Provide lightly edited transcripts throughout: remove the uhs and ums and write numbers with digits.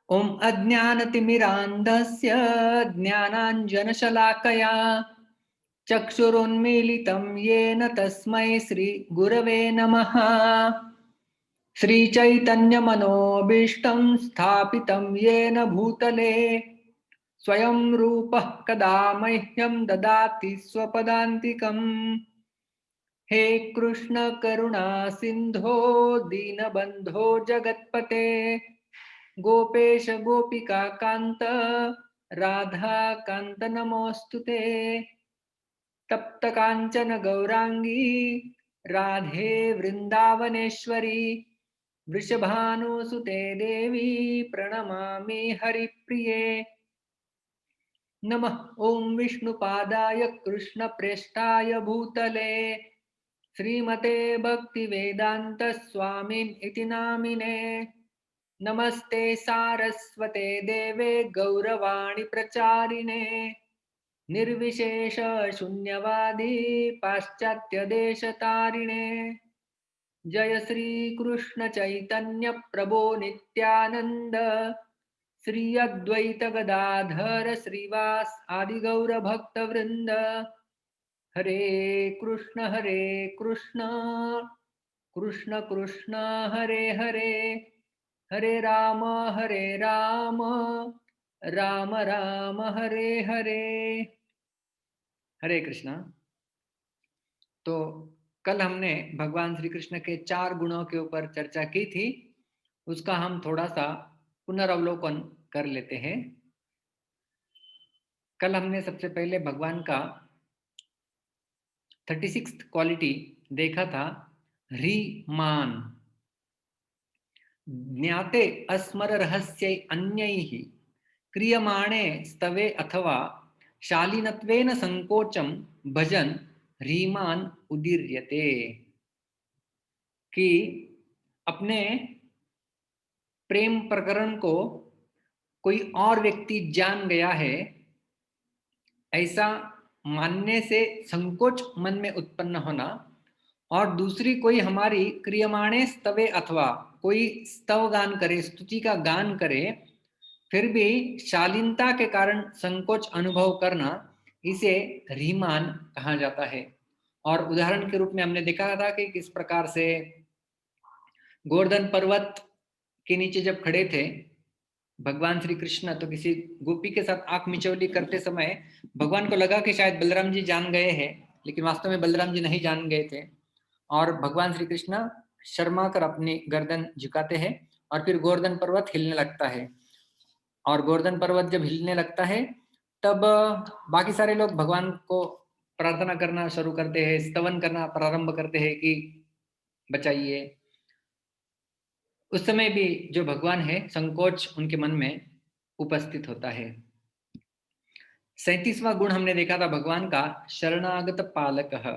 ॐ अज्ञानतिमिरान्धस्य ज्ञानाञ्जनशलाकया चक्षुरुन्मीलितं येन तस्मै श्रीगुरवे नमः। श्रीचैतन्यमनोभीष्टं स्थापितं येन भूतले स्वयं रूपः कदा मह्यं ददाति स्वपदान्तिकम्। हे कृष्ण करुणा सिन्धो दीनबन्धो जगत्पते गोपेश गोपिका कांत राधा कांत नमोस्तुते। तप्त कांचन गौरांगी राधे वृंदावनेश्वरी वृषभानुसुते देवी प्रणमामि हरिप्रिये। नमः ओं विष्णुपादाय कृष्णप्रेष्ठाय भूतले श्रीमते भक्तिवेदांत स्वामिन् इति नामिने। नमस्ते सारस्वते देवे गौरवाणी प्रचारिणे निर्विशेष शून्यवादी पाश्चात्य देश तारिणे। जय श्री कृष्ण चैतन्य प्रभो नित्यानंद श्री अद्वैत गदाधर श्रीवास आदि गौर भक्त वृंद। हरे कृष्ण कृष्ण कृष्ण हरे हरे हरे राम राम राम हरे हरे। हरे कृष्णा। तो कल हमने भगवान श्री कृष्ण के 4 गुणों के ऊपर चर्चा की थी, उसका हम थोड़ा सा पुनरावलोकन कर लेते हैं। कल हमने सबसे पहले भगवान का 36th क्वालिटी देखा था, ह्रीमान। ज्ञाते अस्मर रहस्यै अन्यैः क्रियमाणे स्तवे अथवा शालीनत्वेन संकोचम भजन ह्रीमान उदीर्यते। कि अपने प्रेम प्रकरण को कोई और व्यक्ति जान गया है, ऐसा मानने से संकोच मन में उत्पन्न होना, और दूसरी कोई हमारी क्रियमाणे स्तवे अथवा कोई स्तव गान करे, स्तुति का गान करे, फिर भी शालीनता के कारण संकोच अनुभव करना, इसे ह्रीमान कहा जाता है। और उदाहरण के रूप में हमने देखा था कि किस प्रकार से गोवर्धन पर्वत के नीचे जब खड़े थे भगवान श्री कृष्ण, तो किसी गोपी के साथ आंख मिचौली करते समय भगवान को लगा कि शायद बलराम जी जान गए हैं, लेकिन वास्तव में बलराम जी नहीं जान गए थे। और भगवान श्री कृष्ण शर्मा कर अपनी गर्दन झुकाते हैं और फिर गोवर्धन पर्वत हिलने लगता है। और गोवर्धन पर्वत जब हिलने लगता है तब बाकी सारे लोग भगवान को प्रार्थना करना शुरू करते हैं, स्तवन करना प्रारंभ करते हैं कि बचाइए। उस समय भी जो भगवान है, संकोच उनके मन में उपस्थित होता है। 37वां गुण हमने देखा था भगवान का, शरणागत पालकः।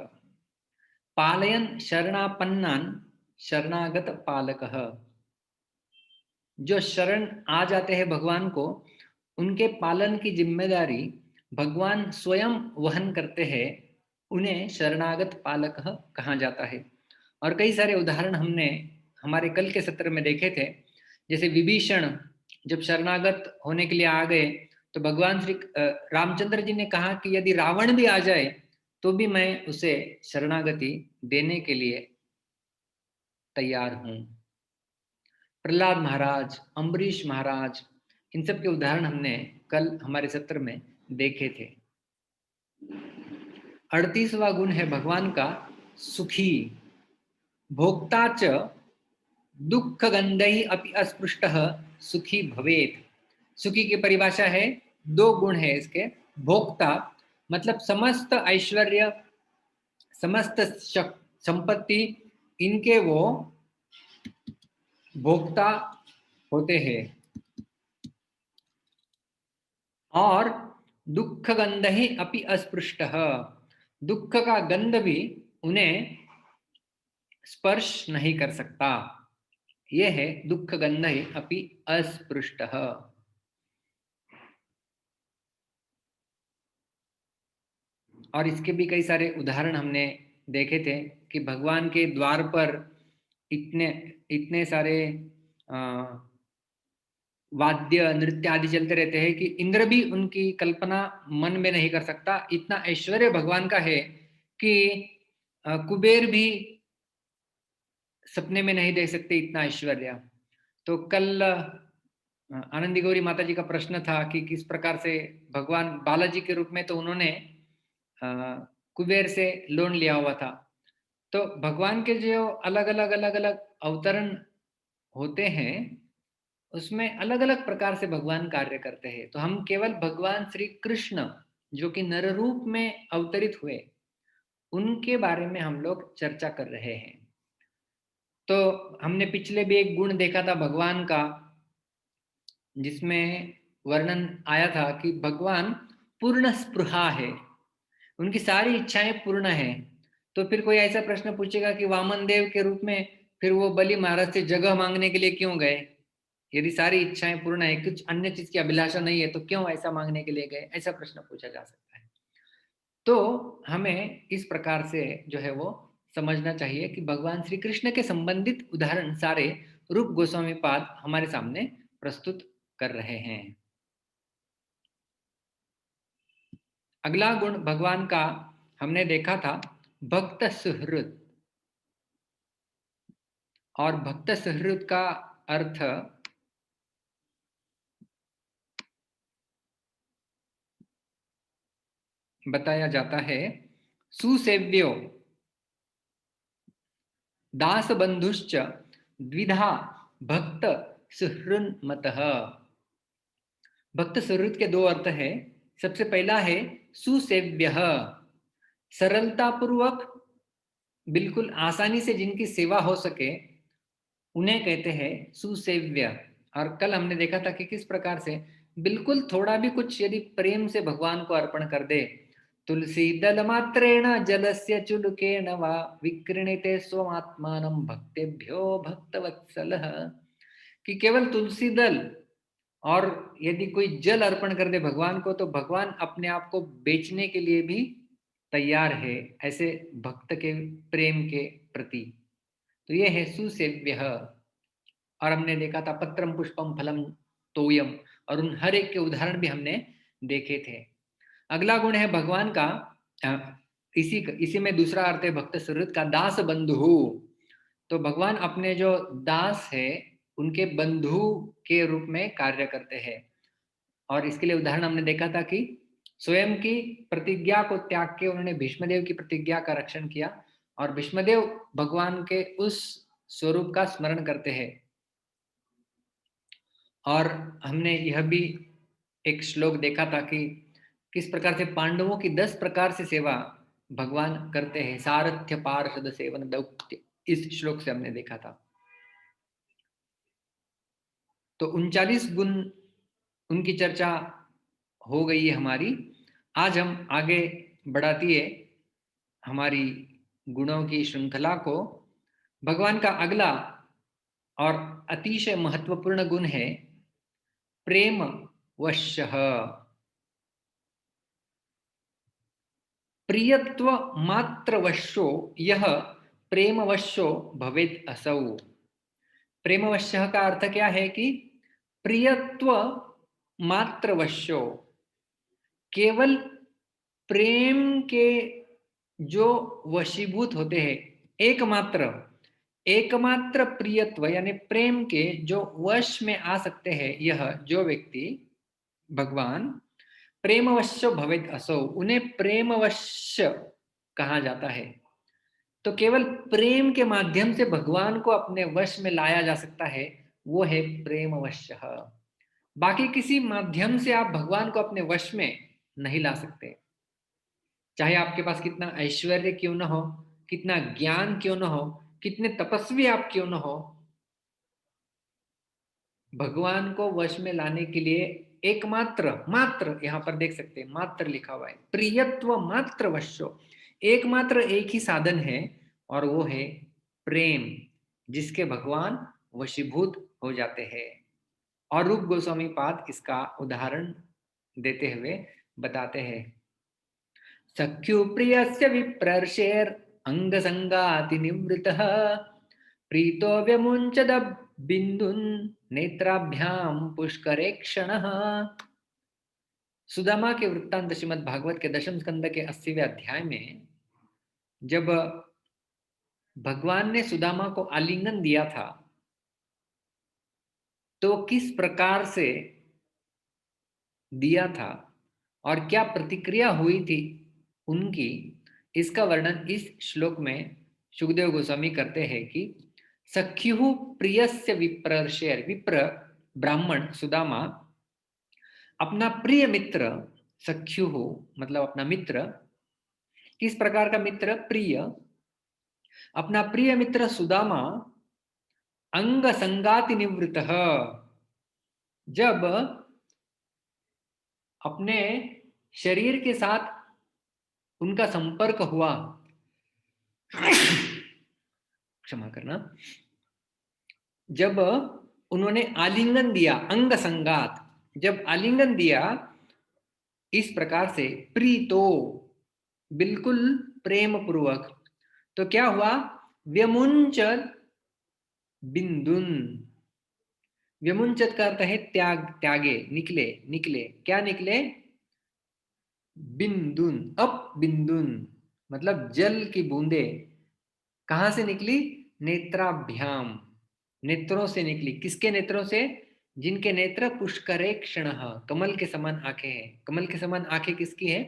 पालयन शरणापन्नान शरणागत पालकः। जो शरण आ जाते हैं भगवान को, उनके पालन की जिम्मेदारी भगवान स्वयं वहन करते हैं, उन्हें शरणागत पालक कहा जाता है। और कई सारे उदाहरण हमने हमारे कल के सत्र में देखे थे। जैसे विभीषण जब शरणागत होने के लिए आ गए, तो भगवान श्री रामचंद्र जी ने कहा कि यदि रावण भी आ जाए तो भी मैं उसे शरणागति देने के लिए तैयार हूं। प्रहलाद महाराज, अम्बरीश महाराज, इन सब के उदाहरण हमने कल हमारे सत्र में देखे थे। 38वां गुण है भगवान का, सुखी। भोक्ता च दुख गंधई अपि अस्पृष्टः सुखी भवेत। सुखी की परिभाषा है, 2 गुण है इसके। भोक्ता मतलब समस्त ऐश्वर्य, समस्त संपत्ति, इनके वो भोक्ता होते हैं। और दुख गंध ही अपि अस्पृष्ट, दुख का गंध भी उन्हें स्पर्श नहीं कर सकता। यह है दुख गंध ही अपि अस्पृष्ट। और इसके भी कई सारे उदाहरण हमने देखे थे कि भगवान के द्वार पर इतने इतने सारे वाद्य नृत्य आदि चलते रहते हैं कि इंद्र भी उनकी कल्पना मन में नहीं कर सकता। इतना ऐश्वर्य भगवान का है कि कुबेर भी सपने में नहीं देख सकते इतना ऐश्वर्य। तो कल आनंदी गौरी माता जी का प्रश्न था कि किस प्रकार से भगवान बालाजी के रूप में तो उन्होंने अ, कुबेर से लोन लिया हुआ था। तो भगवान के जो अलग अलग अवतरण होते हैं उसमें अलग अलग प्रकार से भगवान कार्य करते हैं। तो हम केवल भगवान श्री कृष्ण जो कि नर रूप में अवतरित हुए उनके बारे में हम लोग चर्चा कर रहे हैं। तो हमने पिछले भी एक गुण देखा था भगवान का जिसमें वर्णन आया था कि भगवान पूर्ण स्पृहा है, उनकी सारी इच्छाएं पूर्ण है। तो फिर कोई ऐसा प्रश्न पूछेगा कि वामन देव के रूप में फिर वो बलि महाराज से जगह मांगने के लिए क्यों गए? यदि सारी इच्छाएं पूर्ण है, कुछ अन्य चीज की अभिलाषा नहीं है, तो क्यों ऐसा मांगने के लिए गए? ऐसा प्रश्न पूछा जा सकता है। तो हमें इस प्रकार से जो है वो समझना चाहिए कि भगवान श्री कृष्ण के संबंधित उदाहरण सारे रूप गोस्वामी पाद हमारे सामने प्रस्तुत कर रहे हैं। अगला गुण भगवान का हमने देखा था भक्त सुहृद। और भक्त सुहृद का अर्थ बताया जाता है सुसेव्यो दास बंधुश्च द्विधा भक्त सुहृन्मतः। भक्त सुहृद के दो अर्थ है। सबसे पहला है सुसेव्य, सरलता पूर्वक बिल्कुल आसानी से जिनकी सेवा हो सके उन्हें कहते हैं सुसेव्य। और कल हमने देखा था कि किस प्रकार से बिल्कुल थोड़ा भी कुछ यदि प्रेम से भगवान को अर्पण कर दे, तुलसी दल मात्रेण जलस्य चुलुकेन वा विकृणीते स्वमात्मानं भक्तेभ्यो भक्तवत्सलः। कि केवल तुलसी दल और यदि कोई जल अर्पण कर दे भगवान को तो भगवान अपने आप को बेचने के लिए भी तैयार है, ऐसे भक्त के प्रेम के प्रति। तो ये है सुसेव्य। और हमने देखा था पत्रम पुष्पम फलम तोयम, और उन हर एक के उदाहरण भी हमने देखे थे। अगला गुण है भगवान का इसी इसी में दूसरा अर्थ है भक्त सुहृद का दास बंधु। तो भगवान अपने जो दास है उनके बंधु के रूप में कार्य करते हैं। और इसके लिए उदाहरण हमने देखा था कि स्वयं की प्रतिज्ञा को त्याग के उन्होंने भीष्मदेव की प्रतिज्ञा का रक्षण किया, और भीष्मदेव भगवान के उस स्वरूप का स्मरण करते हैं। और हमने यह भी एक श्लोक देखा था कि किस प्रकार से पांडवों की 10 प्रकार से सेवा भगवान करते हैं, सारथ्य पार्षद सेवन दौत्य, इस श्लोक से हमने देखा था। तो 39 गुण उनकी चर्चा हो गई है हमारी। आज हम आगे बढ़ाती है हमारी गुणों की श्रृंखला को। भगवान का अगला और अतिशय महत्वपूर्ण गुण है प्रेम वश्यः। प्रियत्व मात्र वश्यो यह प्रेमवश्यो भवेत् असौ। प्रेमवश्य का अर्थ क्या है कि प्रियत्व मात्र वश्यो, केवल प्रेम के जो वशीभूत होते हैं, एकमात्र एकमात्र प्रियत्व यानी प्रेम के जो वश में आ सकते हैं, यह जो व्यक्ति भगवान प्रेमवश्य भवेत् असौ, उन्हें प्रेमवश्य कहा जाता है। तो केवल प्रेम के माध्यम से भगवान को अपने वश में लाया जा सकता है, वो है प्रेमवश्य। बाकी किसी माध्यम से आप भगवान को अपने वश में नहीं ला सकते। चाहे आपके पास कितना ऐश्वर्य क्यों न हो, कितना ज्ञान क्यों न हो, कितने तपस्वी आप क्यों न हो, भगवान को वश में लाने के लिए एकमात्र, मात्र यहां पर देख सकते हैं मात्र लिखा हुआ है, प्रियत्व मात्र वश्यो, एकमात्र एक ही साधन है और वो है प्रेम, जिसके भगवान वशीभूत हो जाते हैं। और रूप गोस्वामी पाद इसका उदाहरण देते हुए बताते हैं सख्यु प्रियस्य विप्रर्षेर अंग संगाति निवृतः प्रीतो व्यमुञ्चद बिन्दुन् नेत्राभ्याम पुष्करे क्षणः। सुदामा के वृत्तांत श्रीमद् भागवत के दशम स्कंद के 80वें अध्याय में जब भगवान ने सुदामा को आलिंगन दिया था तो किस प्रकार से दिया था और क्या प्रतिक्रिया हुई थी उनकी, इसका वर्णन इस श्लोक में सुखदेव गोस्वामी करते हैं कि सख्यु प्रियस्य विप्रर्षेर, विप्र ब्राह्मण सुदामा अपना प्रिय मित्र, सख्यु मतलब अपना मित्र, किस प्रकार का मित्र, प्रिय, अपना प्रिय मित्र सुदामा अंग संगाति निवृत्त, जब अपने शरीर के साथ उनका संपर्क हुआ, क्षमा करना, जब उन्होंने आलिंगन दिया, अंग संगात, जब आलिंगन दिया इस प्रकार से, प्रीतो बिल्कुल प्रेम पूर्वक, तो क्या हुआ, व्यमुंचत बिंदुन, व्यमुंचत का अर्थ है त्याग, त्यागे, निकले, निकले, क्या निकले, बिंदुन, अप बिंदुन मतलब जल की बूंदे, कहां से निकली, नेत्राभ्याम, नेत्रों से निकली, किसके नेत्रों से, जिनके नेत्र पुष्करे क्षण, कमल के समान आंखें हैं। कमल के समान आंखें किसकी है,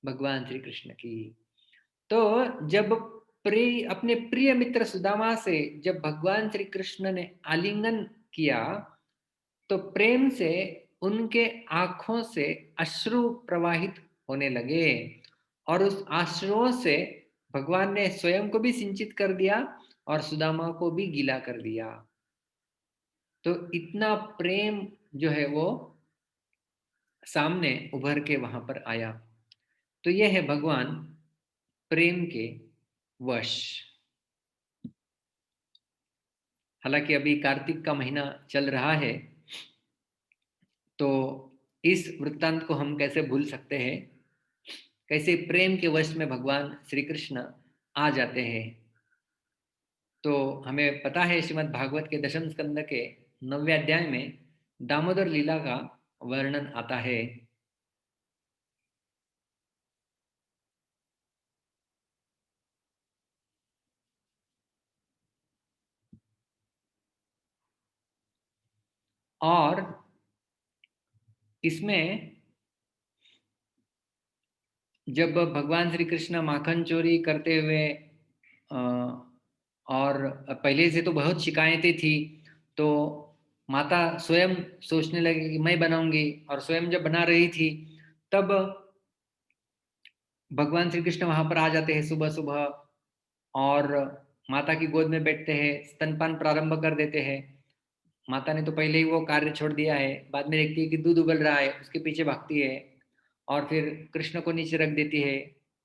भगवान श्री कृष्ण की। तो जब अपने प्रिय मित्र सुदामा से जब भगवान श्री कृष्ण ने आलिंगन किया तो प्रेम से उनके आंखों से अश्रु प्रवाहित होने लगे और उस आश्रुओं से भगवान ने स्वयं को भी सिंचित कर दिया और सुदामा को भी गीला कर दिया। तो इतना प्रेम जो है वो सामने उभर के वहां पर आया। तो यह है भगवान प्रेम के वश। हालांकि अभी कार्तिक का महीना चल रहा है तो इस वृत्तांत को हम कैसे भूल सकते हैं, कैसे प्रेम के वश में भगवान श्री कृष्ण आ जाते हैं। तो हमें पता है श्रीमद् भागवत के दशम स्कंद के 9वें अध्याय में दामोदर लीला का वर्णन आता है। और इसमें जब भगवान श्री कृष्ण माखन चोरी करते हुए और पहले से तो बहुत शिकायतें थी, तो माता स्वयं सोचने लगी कि मैं बनाऊंगी, और स्वयं जब बना रही थी तब भगवान श्री कृष्ण वहां पर आ जाते हैं सुबह सुबह और माता की गोद में बैठते हैं, स्तनपान प्रारंभ कर देते हैं। माता ने तो पहले ही वो कार्य छोड़ दिया है, बाद में देखती है कि दूध उबल रहा है, उसके पीछे भागती है और फिर कृष्ण को नीचे रख देती है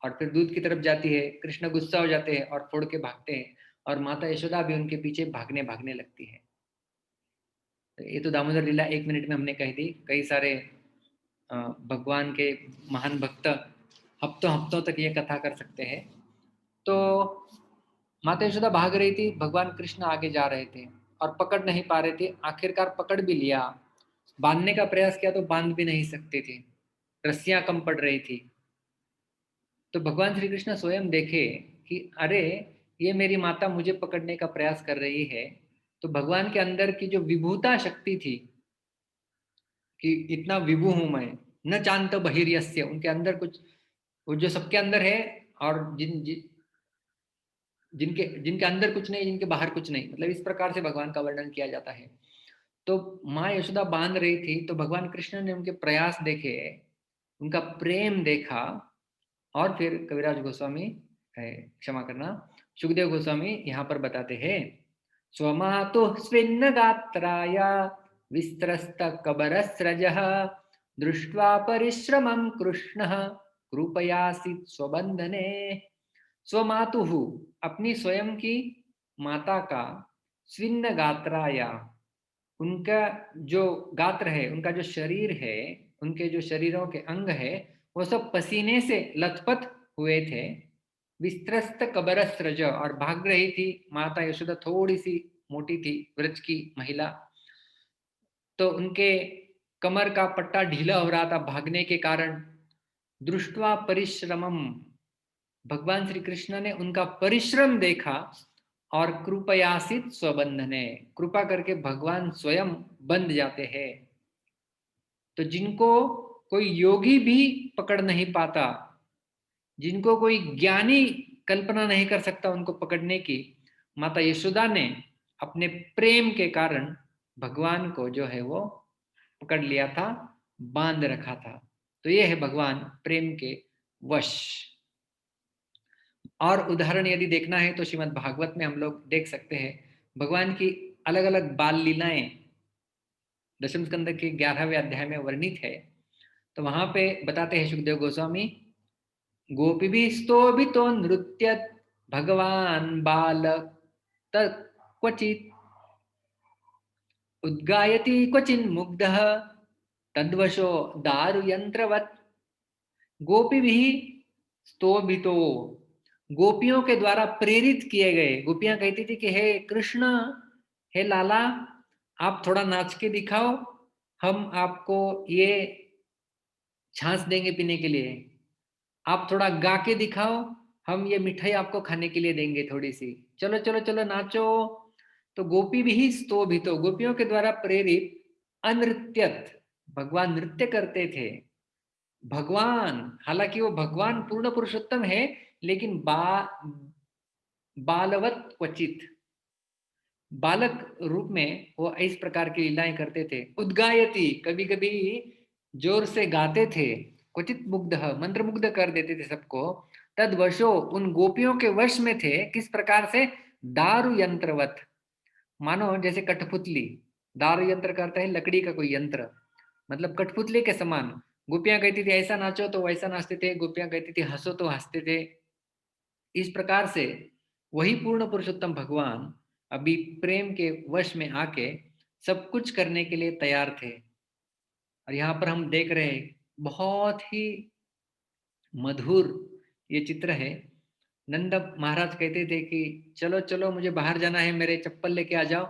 और फिर दूध की तरफ जाती है। कृष्ण गुस्सा हो जाते हैं और फोड़ के भागते हैं और माता यशोदा भी उनके पीछे भागने भागने लगती है। तो ये तो दामोदर लीला 1 मिनट में हमने कह दी। कई सारे भगवान के महान भक्त हफ्तों हफ्तों तक ये कथा कर सकते हैं। तो माता यशोदा भाग रही थी, भगवान कृष्ण आगे जा रहे थे और पकड़ नहीं पा रहे थे। आखिरकार पकड़ भी लिया, बांधने का प्रयास किया तो बांध भी नहीं सकते थे, रस्सियां कम पड़ रही थी। तो भगवान श्री कृष्ण स्वयं देखे कि अरे ये मेरी माता मुझे पकड़ने का प्रयास कर रही है। तो भगवान के अंदर की जो विभूता शक्ति थी कि इतना विभु हूं मैं, न चांत बहिर्यस्य, उनके अंदर कुछ, वो जो सबके अंदर है और जिनके जिनके अंदर कुछ नहीं, जिनके बाहर कुछ नहीं, मतलब इस प्रकार से भगवान का वर्णन किया जाता है। तो माँ यशोदा बांध रही थी तो भगवान कृष्ण ने उनके प्रयास देखे, उनका प्रेम देखा और फिर कविराज गोस्वामी, क्षमा करना, सुखदेव गोस्वामी यहाँ पर बताते हैं, स्वमातु स्विन्न गात्राय विस्त्रस्त कबरस्रजः दृष्ट्वा परिश्रमं कृष्णः कृपयासीत् स्वबंधने। स्वमातु, अपनी स्वयं की माता का, स्विन्न गात्राया, उनका जो गात्र है, उनका जो शरीर है, उनके जो शरीरों के अंग है वो सब पसीने से लथपथ हुए थे। विस्त्रस्त कबरस्रज, और भाग रही थी माता यशोदा, थोड़ी सी मोटी थी, व्रज की महिला, तो उनके कमर का पट्टा ढीला हो रहा था भागने के कारण। दृष्टवा परिश्रमम, भगवान श्री कृष्ण ने उनका परिश्रम देखा, और कृपयासित स्वबंधने, कृपा करके भगवान स्वयं बंध जाते हैं। तो जिनको कोई योगी भी पकड़ नहीं पाता, जिनको कोई ज्ञानी कल्पना नहीं कर सकता उनको पकड़ने की, माता यशोदा ने अपने प्रेम के कारण भगवान को जो है वो पकड़ लिया था, बांध रखा था। तो ये है भगवान प्रेम के वश। और उदाहरण यदि देखना है तो श्रीमद् भागवत में हम लोग देख सकते हैं भगवान की अलग अलग बाल लीलाएं दशम स्कंद के 11वें अध्याय में वर्णित है। तो वहां पे बताते हैं सुखदेव गोस्वामी, गोपीभिस्तोभितो नृत्य भगवान बाल क्वचित उद्गायति क्वचिन मुग्धः तद्वशो दारु यंत्रवत। गोपी भी स्तोभितो, गोपियों के द्वारा प्रेरित किए गए। गोपियां कहती थी कि हे कृष्ण, हे लाला, आप थोड़ा नाच के दिखाओ, हम आपको ये छाछ देंगे पीने के लिए। आप थोड़ा गा के दिखाओ, हम ये मिठाई आपको खाने के लिए देंगे थोड़ी सी, चलो चलो चलो नाचो। तो गोपी भी स्तोभितो, गोपियों के द्वारा प्रेरित अनृत्यत, भगवान नृत्य करते थे। भगवान, हालांकि वो भगवान पूर्ण पुरुषोत्तम है, लेकिन बालवत क्वचित, बालक रूप में वो इस प्रकार की लीलाएं करते थे। उद्गायती, कभी कभी जोर से गाते थे। क्वचित मुग्ध, मंत्रमुग्ध कर देते थे सबको। तद वशो, उन गोपियों के वश में थे, किस प्रकार से? दारु यंत्रवत, मानो जैसे कठपुतली। दारु यंत्र करता है लकड़ी का कोई यंत्र, मतलब कठपुतली के समान। गोपियां कहती थी ऐसा नाचो तो वैसा नाचते थे, गोपियां कहती थी हंसो तो हंसते थे। इस प्रकार से वही पूर्ण पुरुषोत्तम भगवान अभी प्रेम के वश में आके सब कुछ करने के लिए तैयार थे। और यहाँ पर हम देख रहे हैं बहुत ही मधुर ये चित्र है। नंद महाराज कहते थे कि चलो चलो मुझे बाहर जाना है, मेरे चप्पल लेके आ जाओ।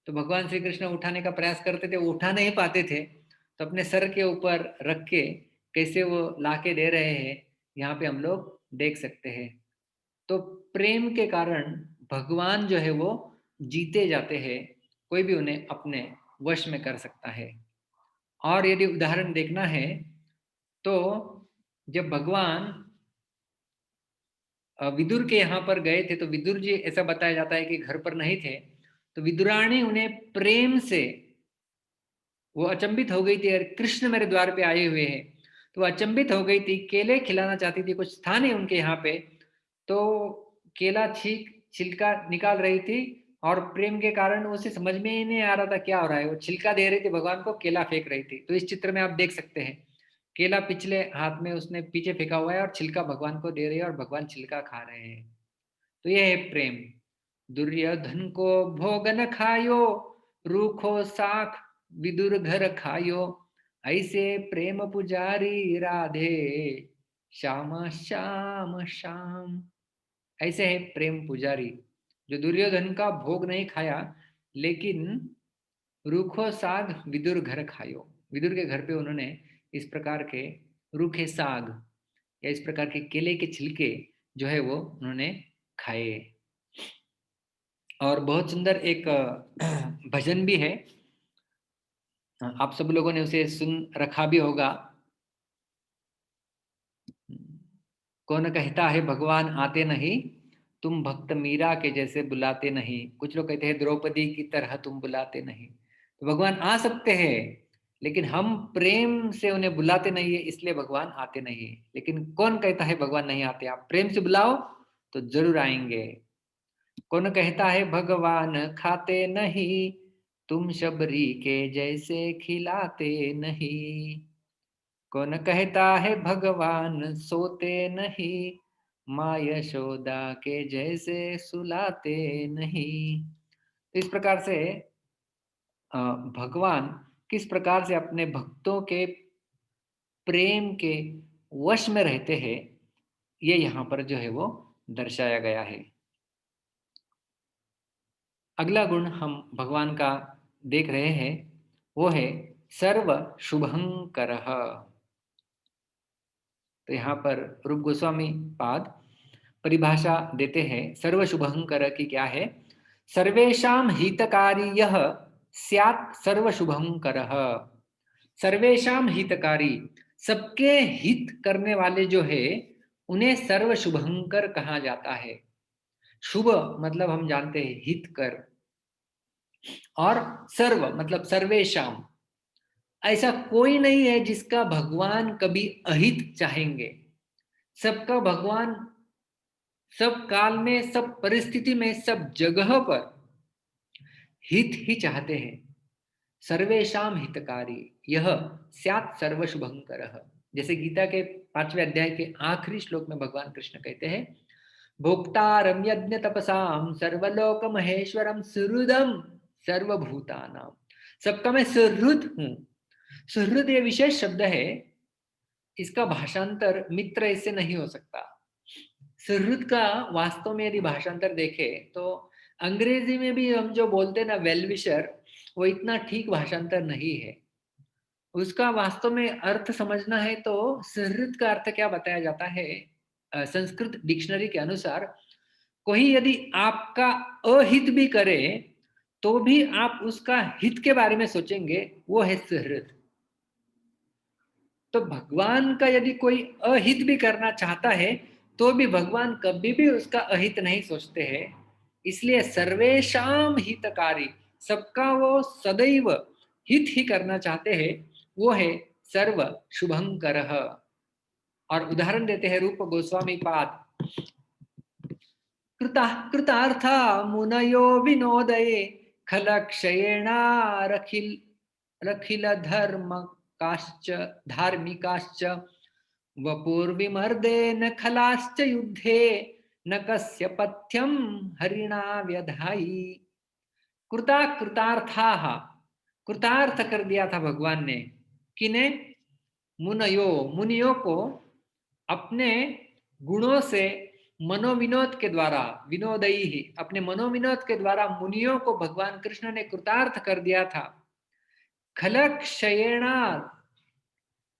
तो भगवान श्री कृष्ण उठाने का प्रयास करते थे, वो उठा नहीं पाते थे, तो अपने सर के ऊपर रख के कैसे वो लाके दे रहे हैं, यहाँ पे हम लोग देख सकते हैं। तो प्रेम के कारण भगवान जो है वो जीते जाते हैं, कोई भी उन्हें अपने वश में कर सकता है। और यदि उदाहरण देखना है तो जब भगवान विदुर के यहाँ पर गए थे, तो विदुर जी, ऐसा बताया जाता है कि घर पर नहीं थे, तो विदुराणी उन्हें प्रेम से, वो अचंभित हो गई थी, अरे कृष्ण मेरे द्वार पे आए हुए हैं। तो वो अचंभित हो गई थी, केले खिलाना चाहती थी, कुछ था नहीं उनके यहाँ पे, तो केला छीक छिलका निकाल रही थी, और प्रेम के कारण उसे समझ में ही नहीं आ रहा था क्या हो रहा है। वो छिलका दे रही थी भगवान को, केला फेंक रही थी। तो इस चित्र में आप देख सकते हैं, केला पिछले हाथ में उसने पीछे फेंका हुआ है और छिलका भगवान को दे रही है, और भगवान छिलका खा रहे हैं। तो यह है प्रेम। दुर्योधन को भोग न खायो, रूखो साख विदुर घर खायो, ऐसे प्रेम पुजारी राधे श्याम श्याम श्याम। ऐसे है प्रेम पुजारी, जो दुर्योधन का भोग नहीं खाया, लेकिन रूखो साग विदुर घर खायो, विदुर के घर पे उन्होंने इस प्रकार के रूखे साग या इस प्रकार के केले के छिलके जो है वो उन्होंने खाए। और बहुत सुंदर एक भजन भी है, आप सब लोगों ने उसे सुन रखा भी होगा। कौन कहता है भगवान आते नहीं, तुम भक्त मीरा के जैसे बुलाते नहीं। कुछ लोग कहते हैं द्रौपदी की तरह तुम बुलाते नहीं। तो भगवान आ सकते हैं, लेकिन हम प्रेम से उन्हें बुलाते नहीं है, इसलिए भगवान आते नहीं है। लेकिन कौन कहता है भगवान नहीं आते? आप प्रेम से बुलाओ तो जरूर आएंगे। कौन कहता है भगवान खाते नहीं, तुम शबरी के जैसे खिलाते नहीं। कौन कहता है भगवान सोते नहीं, माँ यशोदा के जैसे सुलाते नहीं। तो इस प्रकार से भगवान किस प्रकार से अपने भक्तों के प्रेम के वश में रहते हैं, ये यहाँ पर जो है वो दर्शाया गया है। अगला गुण हम भगवान का देख रहे हैं, वो है सर्व शुभंकरः। तो यहाँ पर रूप गोस्वामी पाद परिभाषा देते हैं सर्व शुभंकर की क्या है। सर्वेषां हितकारी यह स्यात् सर्व शुभंकरः। सर्वेषां हितकारी, सबके हित करने वाले जो है उन्हें सर्व शुभंकर कहा जाता है। शुभ मतलब हम जानते हैं हित कर, और सर्व मतलब सर्वेशाम, ऐसा कोई नहीं है जिसका भगवान कभी अहित चाहेंगे। सबका भगवान सब काल में, सब परिस्थिति में, सब जगह पर हित ही चाहते हैं। सर्वेशाम हितकारी यह स्यात् सर्व शुभंकरः। जैसे गीता के 5वें अध्याय के आखिरी श्लोक में भगवान कृष्ण कहते हैं, भोक्तारम यज्ञ तपसाम सर्वलोक महेश्वरम सुहृदम सर्वभूतानाम। सबका मैं सुहृद हूं। सुहृद ये विशेष शब्द है, इसका भाषांतर मित्र ऐसे नहीं हो सकता। सुहृद का वास्तव में यदि भाषांतर देखें तो अंग्रेजी में भी हम जो बोलते हैं ना वेलविशर, वो इतना ठीक भाषांतर नहीं है। उसका वास्तव में अर्थ समझना है तो सुहृद का अर्थ क्या बताया जाता है, संस्कृत डिक्शनरी के अनुसार, कोई यदि आपका अहित भी करे तो भी आप उसका हित के बारे में सोचेंगे, वो है सुहृद। तो भगवान का यदि कोई अहित भी करना चाहता है तो भी भगवान कभी भी उसका अहित नहीं सोचते हैं। इसलिए सर्वेशाम हितकारी, सबका वो सदैव हित ही करना चाहते हैं, वो है सर्व शुभंकरः। और उदाहरण देते हैं रूप गोस्वामी पाद, कृतार्था मुनयो विनोदये खलक्षयेणारखिल रखिल धर्म काश्च धार्मिकाश्च वपुर्विमर्देन खलाश्च युद्धे न कस्य पथ्यम हरिणा व्यधाई। कृतार्था, कृतार्थ कर दिया था भगवान ने, किने, मुनयो, मुनियों को अपने गुणों से, मनोविनोद के द्वारा, विनोदयी ही, अपने मनोविनोद के द्वारा मुनियों को भगवान कृष्ण ने कृतार्थ कर दिया था। खलक्षयेणा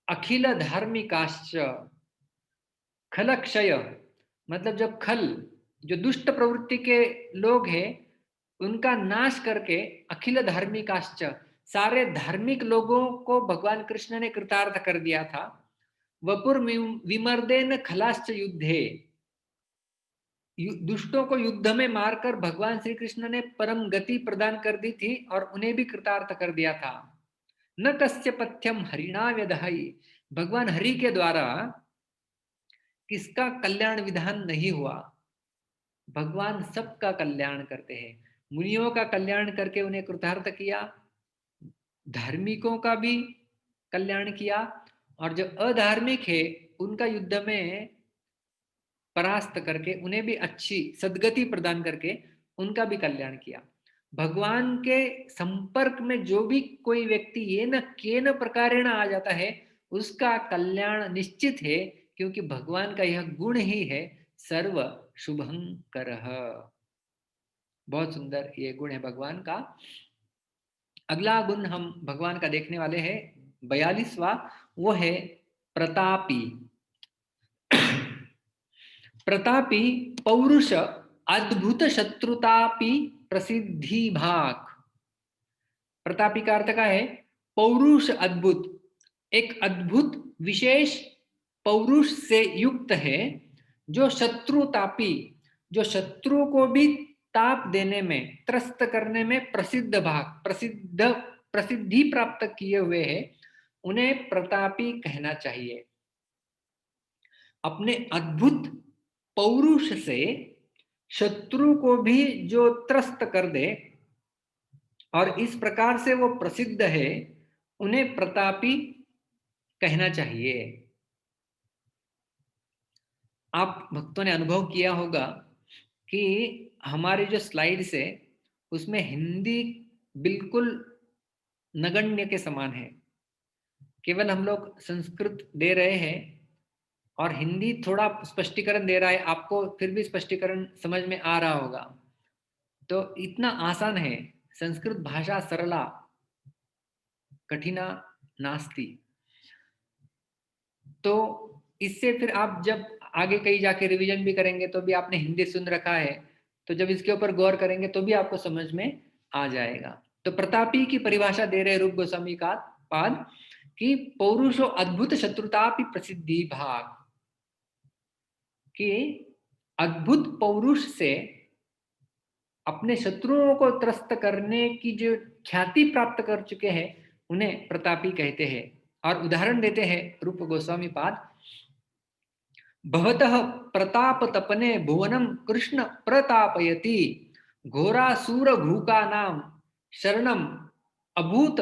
अखिल धार्मिकाश्च, खलक्षय मतलब जब खल, जो दुष्ट प्रवृत्ति के लोग हैं उनका नाश करके, अखिल धार्मिकाश्च, सारे धार्मिक लोगों को भगवान कृष्ण ने कृतार्थ कर दिया था। वपुर विमर्देन खलाश्च युद्धे, दुष्टों को युद्ध में मारकर भगवान श्री कृष्ण ने परम गति प्रदान कर दी थी और उन्हें भी कृतार्थ कर दिया था। न कस्य पथ्यम हरिणा व्यधाई, भगवान हरि के द्वारा किसका कल्याण विधान नहीं हुआ। भगवान सबका कल्याण करते हैं। मुनियों का कल्याण करके उन्हें कृतार्थ किया, धार्मिकों का भी कल्याण किया, और जो अधार्मिक है उनका युद्ध में परास्त करके उन्हें भी अच्छी सद्गति प्रदान करके उनका भी कल्याण किया। भगवान के संपर्क में जो भी कोई व्यक्ति ये न केन प्रकारेण आ जाता है उसका कल्याण निश्चित है, क्योंकि भगवान का यह गुण ही है सर्व शुभंकरः। बहुत सुंदर ये गुण है भगवान का। अगला गुण हम भगवान का देखने वाले हैं 42वां, वो है प्रतापी। प्रतापी, पौरुष, अद्भुत शत्रुतापी प्रसिद्धि भाग। प्रतापी का अर्थ का है पौरुष, अद्भुत, एक अद्भुत विशेष पौरुष से युक्त है, जो शत्रुतापी, जो शत्रु को भी ताप देने में, त्रस्त करने में प्रसिद्ध भाग, प्रसिद्धि प्राप्त किए हुए हैं, उन्हें प्रतापी कहना चाहिए। अपने अद्भुत पौरुष से शत्रु को भी जो त्रस्त कर दे और इस प्रकार से वो प्रसिद्ध है, उन्हें प्रतापी कहना चाहिए। आप भक्तों ने अनुभव किया होगा कि हमारी जो स्लाइड्स है उसमें हिंदी बिल्कुल नगण्य के समान है, केवल हम लोग संस्कृत दे रहे हैं और हिंदी थोड़ा स्पष्टीकरण दे रहा है आपको, फिर भी स्पष्टीकरण समझ में आ रहा होगा। तो इतना आसान है, संस्कृत भाषा सरला कठिना नास्ति। तो इससे फिर आप जब आगे कहीं जाके रिवीजन भी करेंगे तो भी आपने हिंदी सुन रखा है, तो जब इसके ऊपर गौर करेंगे तो भी आपको समझ में आ जाएगा। तो प्रतापी की परिभाषा दे रहे रूप गोस्वामी का पाद कि पौरुषो अद्भुत शत्रुतापि प्रसिद्धि भाग, कि अद्भुत पौरुष से अपने शत्रुओं को त्रस्त करने की जो ख्याति प्राप्त कर चुके हैं उन्हें प्रतापी कहते हैं। और उदाहरण देते हैं रूप गोस्वामी पाद, भवतः प्रताप तपने भुवनम कृष्ण प्रतापयति, घोरासुर घूकानां शरणम अभूत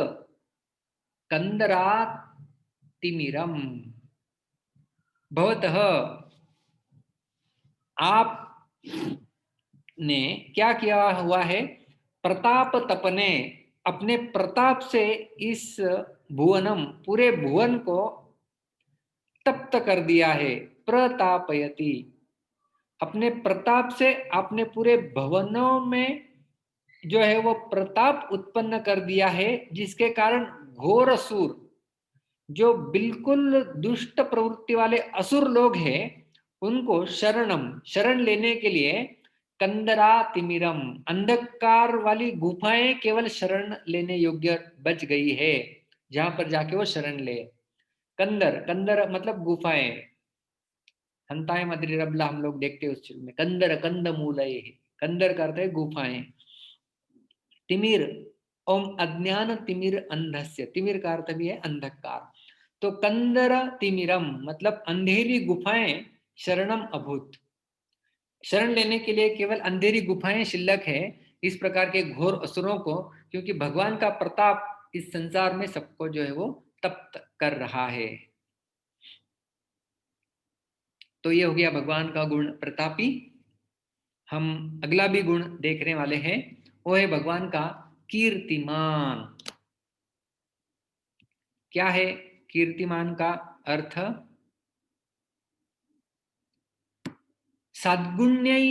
कंदरातिमिरम। भवतः आप ने क्या किया हुआ है, प्रताप तपने अपने प्रताप से इस भुवनम पूरे भुवन को तप्त कर दिया है। प्रतापयति अपने प्रताप से आपने पूरे भवनों में जो है वो प्रताप उत्पन्न कर दिया है, जिसके कारण घोर असुर, जो बिल्कुल दुष्ट प्रवृत्ति वाले असुर लोग हैं, उनको शरण लेने के लिए कंदरा तिमिरम अंधकार वाली गुफाएं केवल शरण लेने योग्य बच गई है, जहां पर जाके वो शरण ले। कंदर कंदर मतलब गुफाएं, हंताए मदरी रबला हम लोग देखते हैं उस फिल्म में, कंदर कंद मूलय, कंदर करते हैं गुफाएं। तिमिर ओम अज्ञान तिमिर अंधस्य, तिमिर का अर्थ भी है अंधकार। तो कंदर तिमिरम मतलब अंधेरी गुफाएं शरणम अभूत, शरण लेने के लिए केवल अंधेरी गुफाएं शिल्लक है इस प्रकार के घोर असुरों को, क्योंकि भगवान का प्रताप इस संसार में सबको जो है वो तप्त कर रहा है। तो ये हो गया भगवान का गुण प्रतापी। हम अगला भी गुण देखने वाले हैं, वो है भगवान का कीर्तिमान। क्या है कीर्तिमान का अर्थ? सद्गुण्यै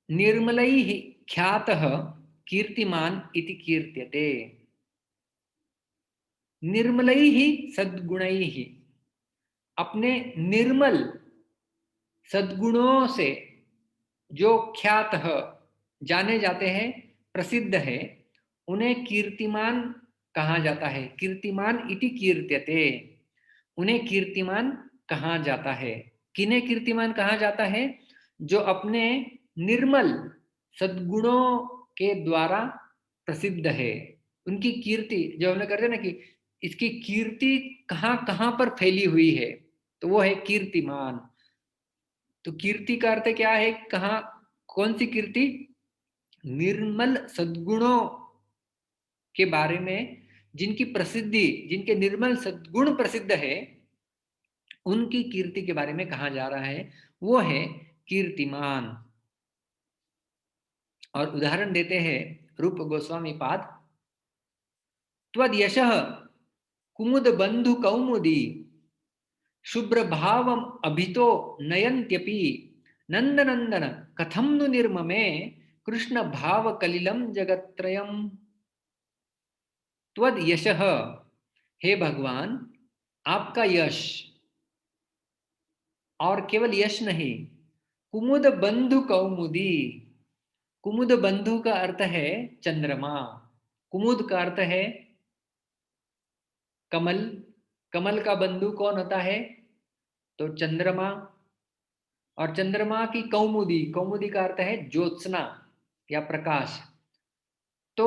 निर्मलैः ख्यातः कीर्तिमान इति कीर्त्यते। निर्मलैः सद्गुणैः, अपने निर्मल सद्गुणों से जो ख्यात जाने जाते हैं, प्रसिद्ध है, उन्हें कीर्तिमान कहा जाता है। कीर्तिमान इति कीर्त्यते, उन्हें कीर्तिमान कहा जाता है। किन्हें कीर्तिमान कहा जाता है? जो अपने निर्मल सद्गुणों के द्वारा प्रसिद्ध है, उनकी कीर्ति जो हमने करते ना कि इसकी कीर्ति कहाँ कहाँ पर फैली हुई है, तो वो है कीर्तिमान। तो कीर्ति का अर्थ क्या है? कहाँ, कौन सी कीर्ति? निर्मल सद्गुणों के बारे में, जिनकी प्रसिद्धि, जिनके निर्मल सद्गुण प्रसिद्ध है, उनकी कीर्ति के बारे में कहा जा रहा है, वो है कीर्तिमान। और उदाहरण देते हैं रूप गोस्वामी पाद, त्वद यशः कुमुद बंधु कौमुदी शुभ्र भावम अभितो नयन्त्यपि नंदनंदन कथम नु निर्ममे कृष्ण भाव कलिलम जगत्रयम। त्वद यशः, हे भगवान आपका यश, और केवल यश नहीं, कुमुद बंधु कौमुदी, कुमुद बंधु का अर्थ है चंद्रमा, कुमुद का अर्थ है कमल, कमल का बंधु कौन होता है? तो चंद्रमा। और चंद्रमा की कौमुदी, कौमुदी का अर्थ है ज्योत्सना या प्रकाश। तो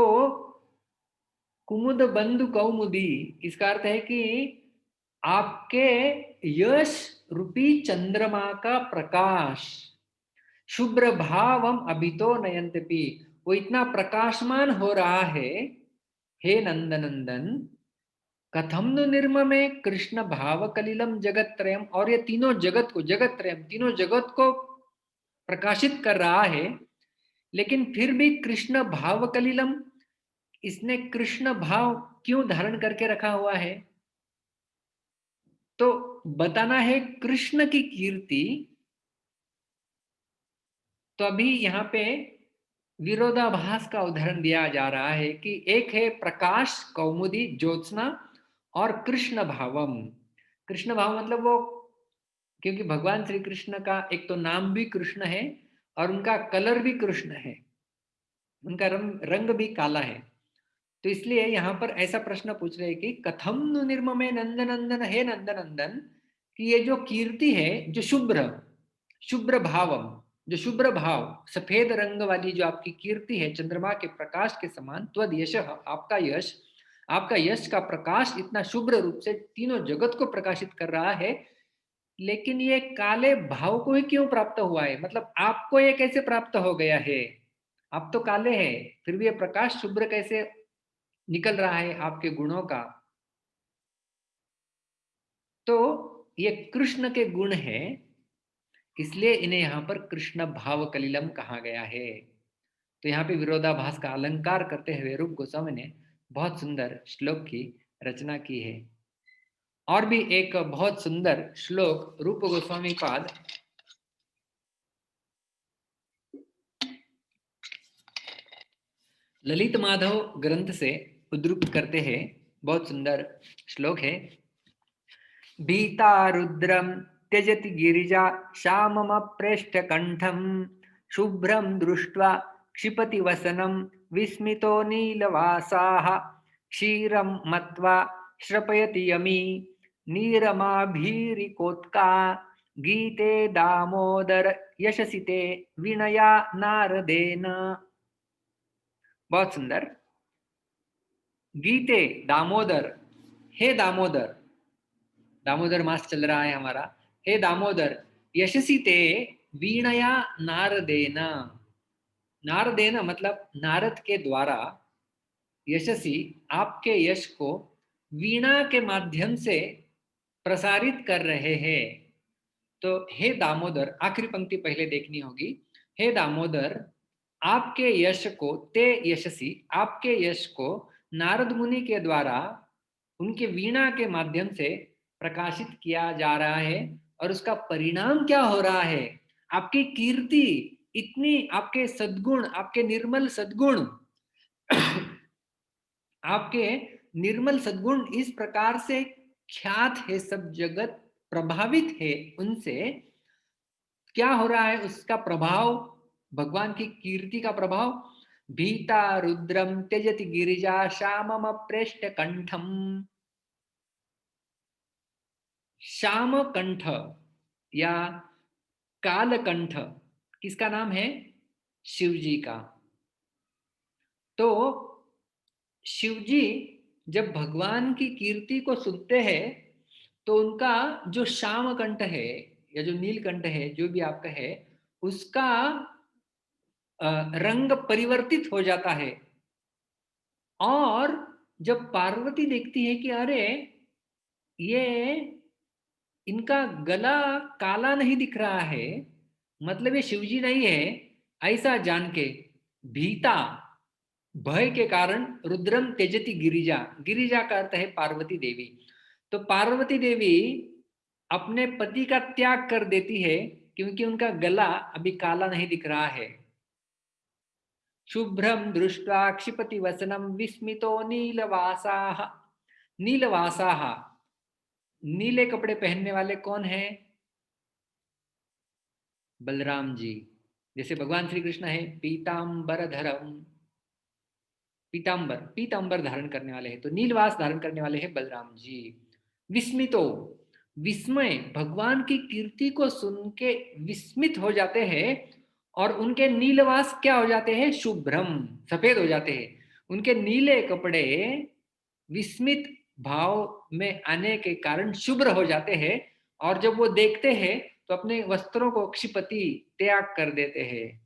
कुमुद बंधु कौमुदी, इसका अर्थ है कि आपके यश रूपी चंद्रमा का प्रकाश, शुभ्र भावम अभितो नयंतपि, वो इतना प्रकाशमान हो रहा है, हे नंदनंदन, कथम नु निर्ममे कृष्ण भाव कलिलम जगत त्रयम, और ये तीनों जगत को, जगत त्रयम तीनों जगत को प्रकाशित कर रहा है, लेकिन फिर भी कृष्ण भाव कलिलम, इसने कृष्ण भाव क्यों धारण करके रखा हुआ है? तो बताना है कृष्ण की कीर्ति। तो अभी यहाँ पे विरोधाभास का उदाहरण दिया जा रहा है कि एक है प्रकाश कौमुदी ज्योत्सना और कृष्ण भावम। कृष्ण भाव मतलब वो, क्योंकि भगवान श्री कृष्ण का एक तो नाम भी कृष्ण है और उनका कलर भी कृष्ण है, उनका रंग भी काला है। तो इसलिए यहाँ पर ऐसा प्रश्न पूछ रहे हैं कि कथम नु निर्ममे नंदनंदन, हे नंदनंदन, कि ये जो कीर्ति है, जो शुभ्र शुभ्र भावम, जो शुभ्र भाव सफेद रंग वाली जो आपकी कीर्ति है चंद्रमा के प्रकाश के समान, त्वद यश, आपका यश, आपका यश का प्रकाश इतना शुभ्र रूप से तीनों जगत को प्रकाशित कर रहा है, लेकिन ये काले भाव को ही क्यों प्राप्त हुआ है? मतलब आपको ये कैसे प्राप्त हो गया है? आप तो काले हैं, फिर भी ये प्रकाश शुभ्र कैसे निकल रहा है आपके गुणों का? तो ये कृष्ण के गुण है, इसलिए इन्हें यहाँ पर कृष्ण भाव कलिलम कहा गया है। तो यहाँ पे विरोधाभास का अलंकार करते हुए रूप गोस्वामी ने बहुत सुंदर श्लोक की रचना की है। और भी एक बहुत सुंदर श्लोक रूप गोस्वामी पाद ललित माधव ग्रंथ से उद्धृत करते हैं। बहुत सुंदर श्लोक है। भीता रुद्रम त्यजति गिरिजा श्याममप्रेष्ठ कंठम शुभ्रम दृष्ट्वा क्षिपति वसनम विस्मितो नीलवासाः क्षीरं मत्वा श्रपयति यमी नीरमाभीरिकोत्का गीते दामोदर यशसिते विनया नारदेन। बहुत सुंदर। गीते दामोदर, हे दामोदर, दामोदर मास चल रहा है हमारा, हे दामोदर, यशसी ते वीणया नारदेना। नारदेना मतलब नारद के द्वारा, यशसी आपके यश को वीणा के माध्यम से प्रसारित कर रहे हैं। तो हे दामोदर, आखिरी पंक्ति पहले देखनी होगी। हे दामोदर, आपके यश को, ते यशसी, आपके यश को नारद मुनि के द्वारा उनके वीणा के माध्यम से प्रकाशित किया जा रहा है। और उसका परिणाम क्या हो रहा है? आपकी कीर्ति इतनी, आपके सद्गुण, आपके निर्मल सद्गुण आपके निर्मल सद्गुण इस प्रकार से ख्यात है, सब जगत प्रभावित है उनसे। क्या हो रहा है? उसका प्रभाव, भगवान की कीर्ति का प्रभाव। भीता रुद्रम त्यजति गिरिजा श्यामम प्रेष्ठ कंठम। श्याम कंठ या कालकंठ किसका नाम है? शिव जी का। तो शिव जी जब भगवान की कीर्ति को सुनते हैं तो उनका जो श्याम कंठ है या जो नीलकंठ है, जो भी आपका है, उसका रंग परिवर्तित हो जाता है। और जब पार्वती देखती है कि अरे ये इनका गला काला नहीं दिख रहा है, मतलब ये शिवजी नहीं है, ऐसा जान के भीता, भय के कारण, रुद्रम त्यजति गिरिजा, गिरिजा का अर्थ है पार्वती देवी। तो पार्वती देवी अपने पति का त्याग कर देती है क्योंकि उनका गला अभी काला नहीं दिख रहा है। शुभ्रम दृष्ट्वा क्षिपति वसनम विस्मितो नीलवासाः। नीलवासाः, नीले कपड़े पहनने वाले कौन है? बलराम जी। जैसे भगवान श्री कृष्ण है पीतांबर धरम, पीतांबर, पीतांबर धारण करने वाले हैं, तो नीलवास धारण करने वाले हैं बलराम जी। विस्मितो, विस्मय, भगवान की कीर्ति को सुन के विस्मित हो जाते हैं और उनके नीलवास क्या हो जाते हैं? शुभ्रम, सफेद हो जाते हैं। उनके नीले कपड़े विस्मित भाव में आने के कारण शुभ्र हो जाते हैं और जब वो देखते हैं तो अपने वस्त्रों को क्षिपति, त्याग कर देते हैं।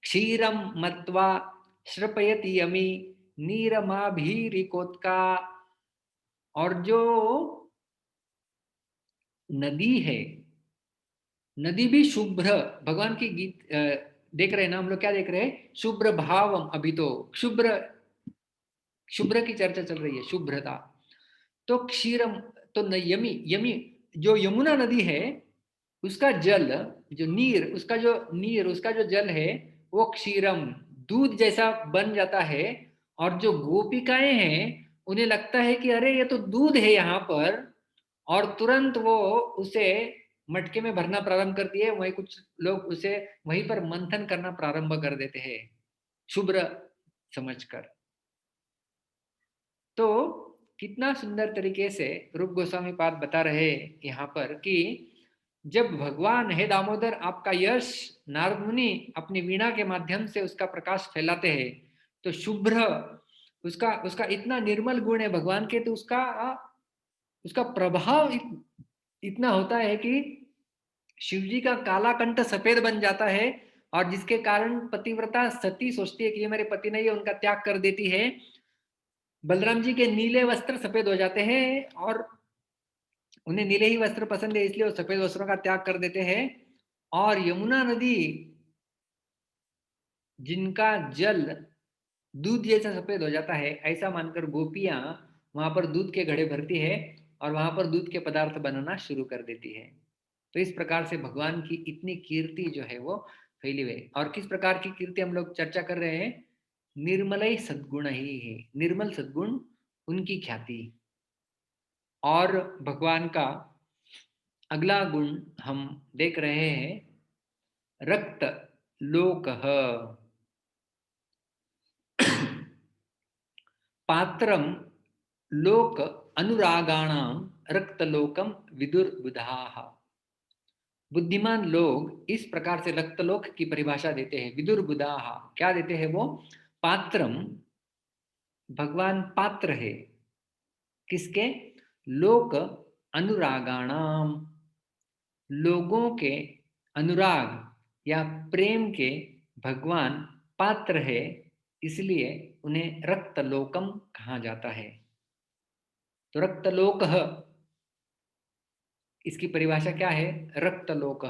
क्षीरम मत्वा श्रपयति यमी नीरमाभीरिकोत्का। और जो नदी है, नदी भी शुभ्र, भगवान की गीत देख रहे हैं ना हम लोग, क्या देख रहे हैं? शुभ्र भावम। अभी तो शुभ्र, शुभ्र की चर्चा चल रही है, शुभ्रता। तो क्षीरम, तो न यमी, यमी जो यमुना नदी है उसका जल, जो नीर, उसका जो जल है वो क्षीरम, दूध जैसा बन जाता है। और जो गोपिकाएं हैं उन्हें लगता है कि अरे ये तो दूध है यहाँ पर, और तुरंत वो उसे मटके में भरना प्रारंभ कर दिए। वहीं कुछ लोग उसे वहीं पर मंथन करना प्रारंभ कर देते हैं शुभ्र समझकर। तो कितना सुंदर तरीके से रूप गोस्वामी पाद बता रहे यहाँ पर कि जब भगवान हे दामोदर आपका यश नारद मुनि अपनी वीणा के माध्यम से उसका प्रकाश फैलाते हैं, तो शुभ्र, उसका उसका इतना निर्मल गुण है भगवान के, तो उसका उसका प्रभाव इतना होता है कि शिव जी का काला कंठ सफेद बन जाता है, और जिसके कारण पतिव्रता सती सोचती है कि ये मेरे पति नहीं है, उनका त्याग कर देती है। बलराम जी के नीले वस्त्र सफेद हो जाते हैं, और उन्हें नीले ही वस्त्र पसंद है इसलिए वो सफेद वस्त्रों का त्याग कर देते हैं। और यमुना नदी जिनका जल दूध जैसा सफेद हो जाता है, ऐसा मानकर गोपियां वहां पर दूध के घड़े भरती है और वहां पर दूध के पदार्थ बनाना शुरू कर देती है। तो इस प्रकार से भगवान की इतनी कीर्ति जो है वो फैली हुई है। और किस प्रकार की कीर्ति हम लोग चर्चा कर रहे हैं? निर्मल सद्गुण ही है, निर्मल सद्गुण उनकी ख्याति। और भगवान का अगला गुण हम देख रहे हैं, रक्त लोक पात्रम लोक अनुरागाणाम रक्तलोकम विदुर्बुधाः। बुद्धिमान लोग इस प्रकार से रक्तलोक की परिभाषा देते हैं। विदुर्बुधाः क्या देते हैं वो? पात्रम, भगवान पात्र है किसके? लोक अनुरागाणाम, लोगों के अनुराग या प्रेम के भगवान पात्र है, इसलिए उन्हें रक्तलोकम कहा जाता है। तो रक्तलोक, इसकी परिभाषा क्या है? रक्तलोक,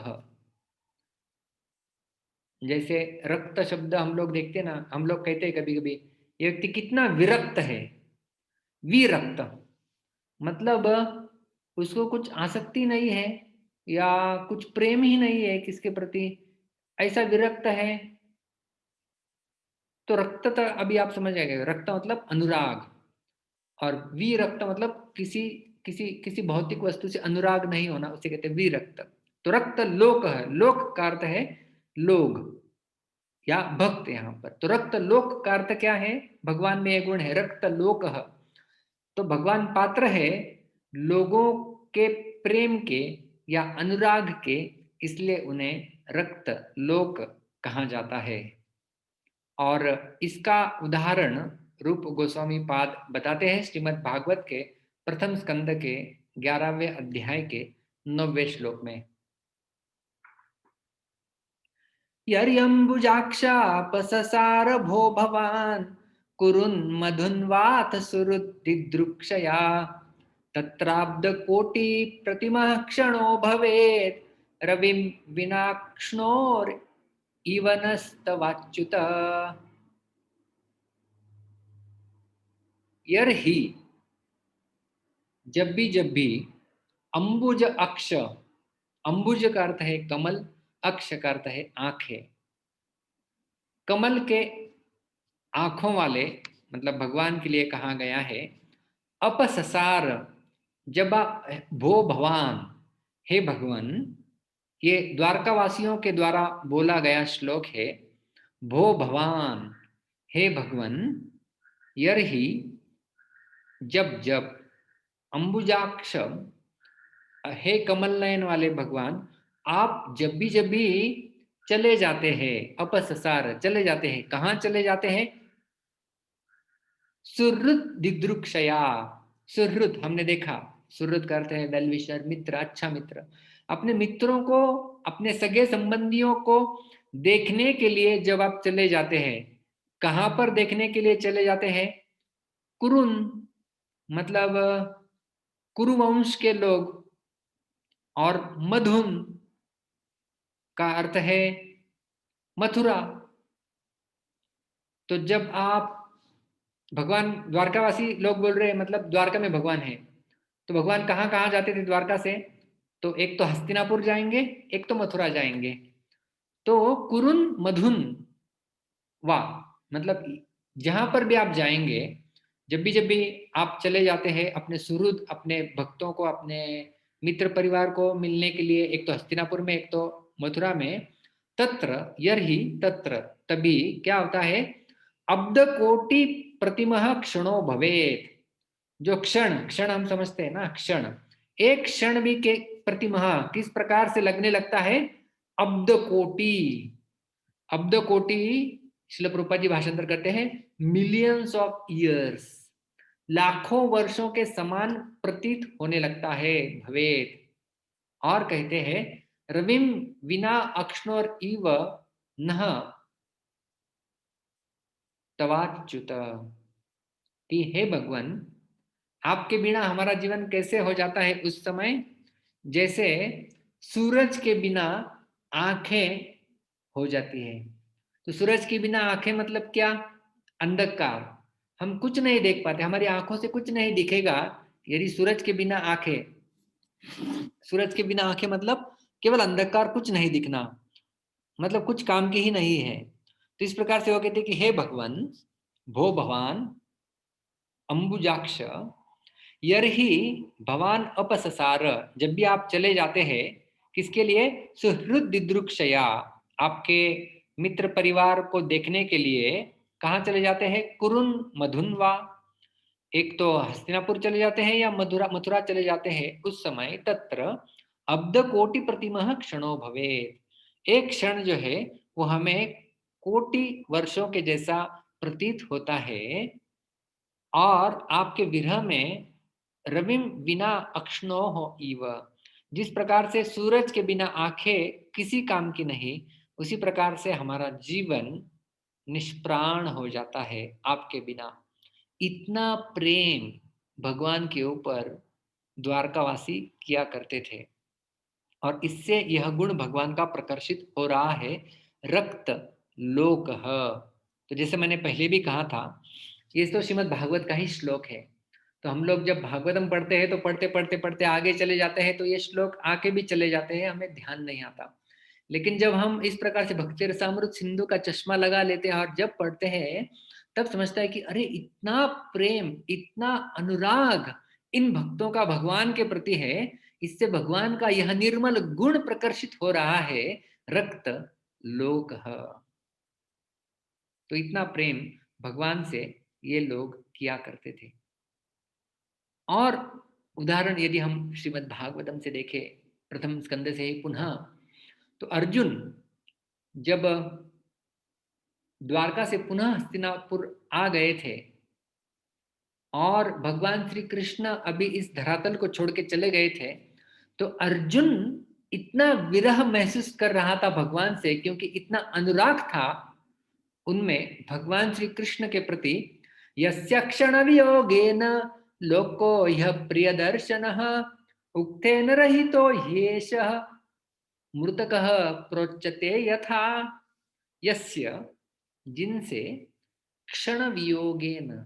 जैसे रक्त शब्द हम लोग देखते हैं ना, हम लोग कहते हैं कभी कभी ये व्यक्ति कितना विरक्त है। विरक्त मतलब उसको कुछ आसक्ति नहीं है या कुछ प्रेम ही नहीं है किसके प्रति, ऐसा विरक्त है। तो रक्त तो अभी आप समझ आएंगे, रक्त मतलब अनुराग, और विरक्त मतलब किसी किसी किसी भौतिक वस्तु से अनुराग नहीं होना, उसे कहते हैं विरक्त। तो रक्त लोक है, लोक का अर्थ है लोग या भक्त यहाँ पर। तो रक्त लोक का अर्थ क्या है? भगवान में यह गुण है, रक्त लोक। तो भगवान पात्र है लोगों के प्रेम के या अनुराग के, इसलिए उन्हें रक्त लोक कहा जाता है। और इसका उदाहरण रूप गोस्वामी पाद बताते हैं श्रीमद् भागवत के प्रथम स्कंद के 11वें अध्याय के 9वें श्लोक में। यर्यम्बुजाक्षापससार भो भवान् कुरुन् मधुन्वाथ सुहृद्दिदृक्षया तत्राब्द कोटि प्रतिमः क्षणो भवेत् रविं विनाक्ष्णोर इवनस्तवाच्युत। यर्हि जब भी अंबुज अक्ष, अंबुज का अर्थ है कमल, अक्ष का अर्थ है आंखें। कमल के आंखों वाले मतलब भगवान के लिए कहा गया है। अपससार, जब आप भो भवान, हे भगवान, ये द्वारकावासियों के द्वारा बोला गया श्लोक है। भो भवान, हे भगवान, यर्हि जब जब, अंबुजाक्ष हे कमल नयन वाले भगवान, आप जब भी चले जाते हैं, अपससार चले जाते हैं, कहाँ चले जाते हैं? सुहृद दिदृक्षया, सुहृद हमने देखा, सुहृद का अर्थ है वेल विशर, मित्र, अच्छा मित्र। अपने मित्रों को, अपने सगे संबंधियों को देखने के लिए जब आप चले जाते हैं, कहां पर देखने के लिए चले जाते हैं? कुरुन मतलब कुरुवंश के लोग, और मधुन का अर्थ है मथुरा। तो जब आप, भगवान द्वारकावासी लोग बोल रहे हैं मतलब द्वारका में भगवान है, तो भगवान कहाँ कहाँ जाते थे द्वारका से? तो एक तो हस्तिनापुर जाएंगे, एक तो मथुरा जाएंगे। तो कुरुन मधुन वाह, मतलब जहां पर भी आप जाएंगे, जब भी आप चले जाते हैं अपने सुहृद, अपने भक्तों को, अपने मित्र परिवार को मिलने के लिए, एक तो हस्तिनापुर में, एक तो मथुरा में, तत्र यर्हि तत्र, तभी क्या होता है, अब्द कोटि प्रतिमह क्षणो भवेत। जो क्षण, क्षण हम समझते हैं ना, क्षण, एक क्षण भी के प्रतिमह किस प्रकार से लगने लगता है, अब्द कोटि। अब्द कोटि, श्रील प्रभुपाद जी भाषांतर करते हैं, मिलियंस ऑफ ईयर्स, लाखों वर्षों के समान प्रतीत होने लगता है, भवेत। और कहते हैं, रविम विना अक्ष्णोर इव नह तवाच्युत, कि हे भगवान, आपके बिना हमारा जीवन कैसे हो जाता है उस समय, जैसे सूरज के बिना आंखें हो जाती है। तो सूरज के बिना आंखें मतलब क्या, अंधकार, हम कुछ नहीं देख पाते, हमारी आंखों से कुछ नहीं दिखेगा यदि सूरज के बिना आंखें, सूरज के बिना आंखें मतलब केवल अंधकार, कुछ नहीं दिखना, मतलब कुछ काम की ही नहीं है। तो इस प्रकार से वो कहते हैं कि हे भगवान, भो भवान अंबुजाक्ष, यर्हि भवान अपससार, जब भी आप चले जाते हैं, किसके लिए, सुहृद दिदृक्षया, आपके मित्र परिवार को देखने के लिए कहाँ चले जाते हैं, कुरुन मधुनवा, एक तो हस्तिनापुर चले जाते हैं या मथुरा मथुरा चले जाते हैं, उस समय तत्र अब्द कोटि प्रतिमह क्षणो भवेत, एक क्षण जो है वो हमें कोटि वर्षों के जैसा प्रतीत होता है। और आपके विरह में रविम बिना अक्ष्णो हो इव, जिस प्रकार से सूरज के बिना आंखें किसी काम की नहीं, उसी प्रकार से हमारा जीवन निष्प्राण हो जाता है आपके बिना। इतना प्रेम भगवान के ऊपर द्वारकावासी किया करते थे, और इससे यह गुण भगवान का प्रकर्षित हो रहा है, रक्त लोक। तो जैसे मैंने पहले भी कहा था, ये तो श्रीमद् भागवत का ही श्लोक है। तो हम लोग जब भागवतम पढ़ते हैं तो पढ़ते पढ़ते पढ़ते आगे चले जाते हैं, तो ये श्लोक आके भी चले जाते हैं, हमें ध्यान नहीं आता। लेकिन जब हम इस प्रकार से भक्ति रसामृत सिंधु का चश्मा लगा लेते हैं और जब पढ़ते हैं, तब समझता है कि अरे इतना प्रेम, इतना अनुराग इन भक्तों का भगवान के प्रति है, इससे भगवान का यह निर्मल गुण प्रकर्षित हो रहा है, रक्त लोक। तो इतना प्रेम भगवान से ये लोग किया करते थे। और उदाहरण यदि हम श्रीमद् भागवतम से देखें, प्रथम स्कंद से ही पुनः, तो अर्जुन जब द्वारका से पुनः हस्तिनापुर आ गए थे और भगवान श्री कृष्ण अभी इस धरातल को छोड़ के चले गए थे, तो अर्जुन इतना विरह महसूस कर रहा था भगवान से, क्योंकि इतना अनुराग था उनमें भगवान श्री कृष्ण के प्रति। यस्य क्षण वियोगेन लोको यह प्रिय दर्शनः, उक्तेन रहितो ह्येषः मृतकः प्रोच्यते यथा। यस्य, जिनसे, क्षण वियोगेन,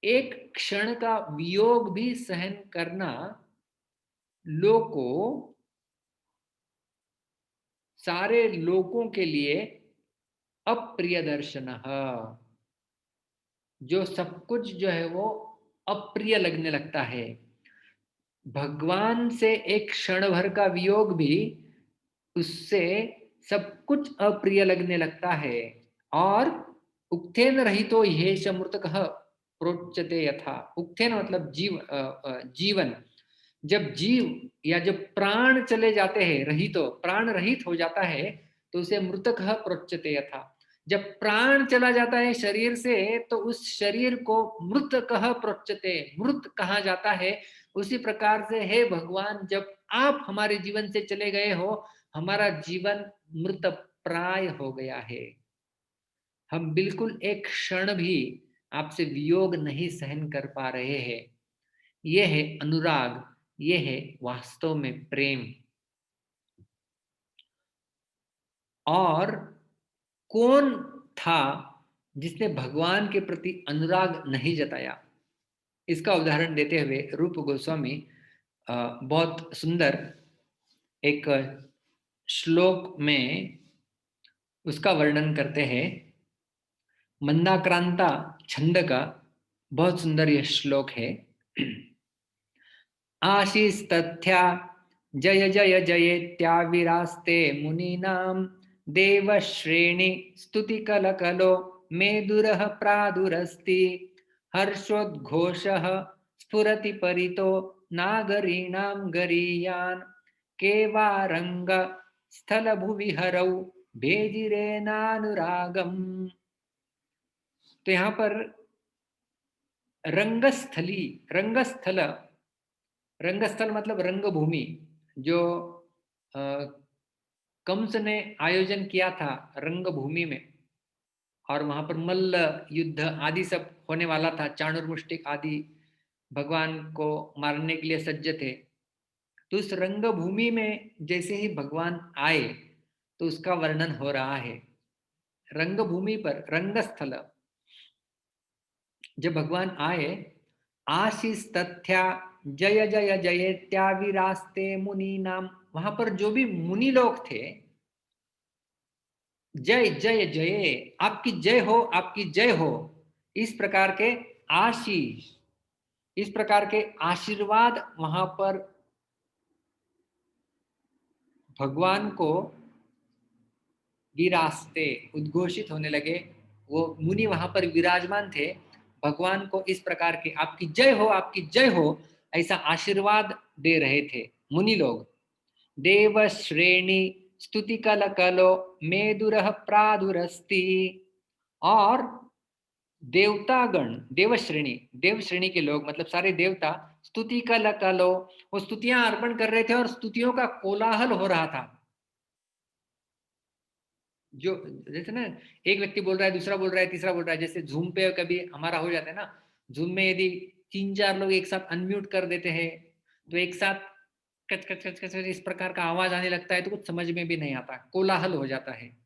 एक क्षण का वियोग भी सहन करना, लोको, सारे लोगों के लिए, अप्रिय दर्शन, जो सब कुछ जो है वो अप्रिय लगने लगता है। भगवान से एक क्षण भर का वियोग भी उससे सब कुछ अप्रिय लगने लगता है। और उक्थेन रहितो ह्येष मृतकः प्रोच्यते यथा, उक्थेन मतलब जीवन, जब जीव या जब प्राण चले जाते हैं, रहितो प्राण रहित हो जाता है, तो उसे मृतकः प्रोच्यते यथा। जब प्राण चला जाता है शरीर से, तो उस शरीर को मृतकः प्रोच्यते, मृत कहा जाता है। उसी प्रकार से हे भगवान, जब आप हमारे जीवन से चले गए हो, हमारा जीवन मृत प्राय हो गया है। हम बिल्कुल एक क्षण भी आपसे वियोग नहीं सहन कर पा रहे हैं। यह है अनुराग, यह है वास्तव में प्रेम। और कौन था जिसने भगवान के प्रति अनुराग नहीं जताया? इसका उदाहरण देते हुए रूप गोस्वामी बहुत सुंदर एक श्लोक में उसका वर्णन करते हैं। मंदाक्रांता छंद का बहुत सुंदर यह श्लोक है। आशीस्तथ्या जय जय जयेत्याविरास्ते मुनीनां देवश्रेणी स्तुतिकलकलो मेदुरः प्रादुरस्ति हर्षोद्घोषः स्फुरति परितो नागरीणां गरीयान् केवारंग स्थलभुविहरौ भेजिरेनानुरागम्। तो यहाँ पर रंगस्थली, रंगस्थल, रंगस्थल मतलब रंगभूमि, जो कंस ने आयोजन किया था रंगभूमि में, और वहां पर मल्ल युद्ध आदि सब होने वाला था, चाणूर आदि भगवान को मारने के लिए सज्ज थे। तो उस रंगभूमि में जैसे ही भगवान आए तो उसका वर्णन हो रहा है। रंगभूमि पर, रंगस्थल, जब भगवान आए, आशीष तथ्या जय जय जयेत्याविरास्ते मुनि नाम, वहां पर जो भी मुनि लोग थे, जय जय जय, आपकी जय हो, आपकी जय हो, इस प्रकार के आशीष, इस प्रकार के आशीर्वाद वहां पर भगवान को विरासते उद्घोषित होने लगे। वो मुनि वहां पर विराजमान थे, भगवान को इस प्रकार के आपकी जय हो, आपकी जय हो, ऐसा आशीर्वाद दे रहे थे मुनि लोग। देव श्रेणी स्तुति कल कलो मेदुरः प्रादुरस्ति, और देवतागण, देव श्रेणी, देव श्रेणी के लोग मतलब सारे देवता, स्तुति कल कलो, वो स्तुतियां अर्पण कर रहे थे और स्तुतियों का कोलाहल हो रहा था। जो जैसे ना, एक व्यक्ति बोल रहा है, दूसरा बोल रहा है, तीसरा बोल रहा है, जैसे जूम पे कभी हमारा हो जाता है ना, जूम में यदि 3-4 लोग एक साथ अनम्यूट कर देते हैं तो एक साथ कच कच कच कच इस प्रकार का आवाज आने लगता है, तो कुछ समझ में भी नहीं आता, कोलाहल हो जाता है।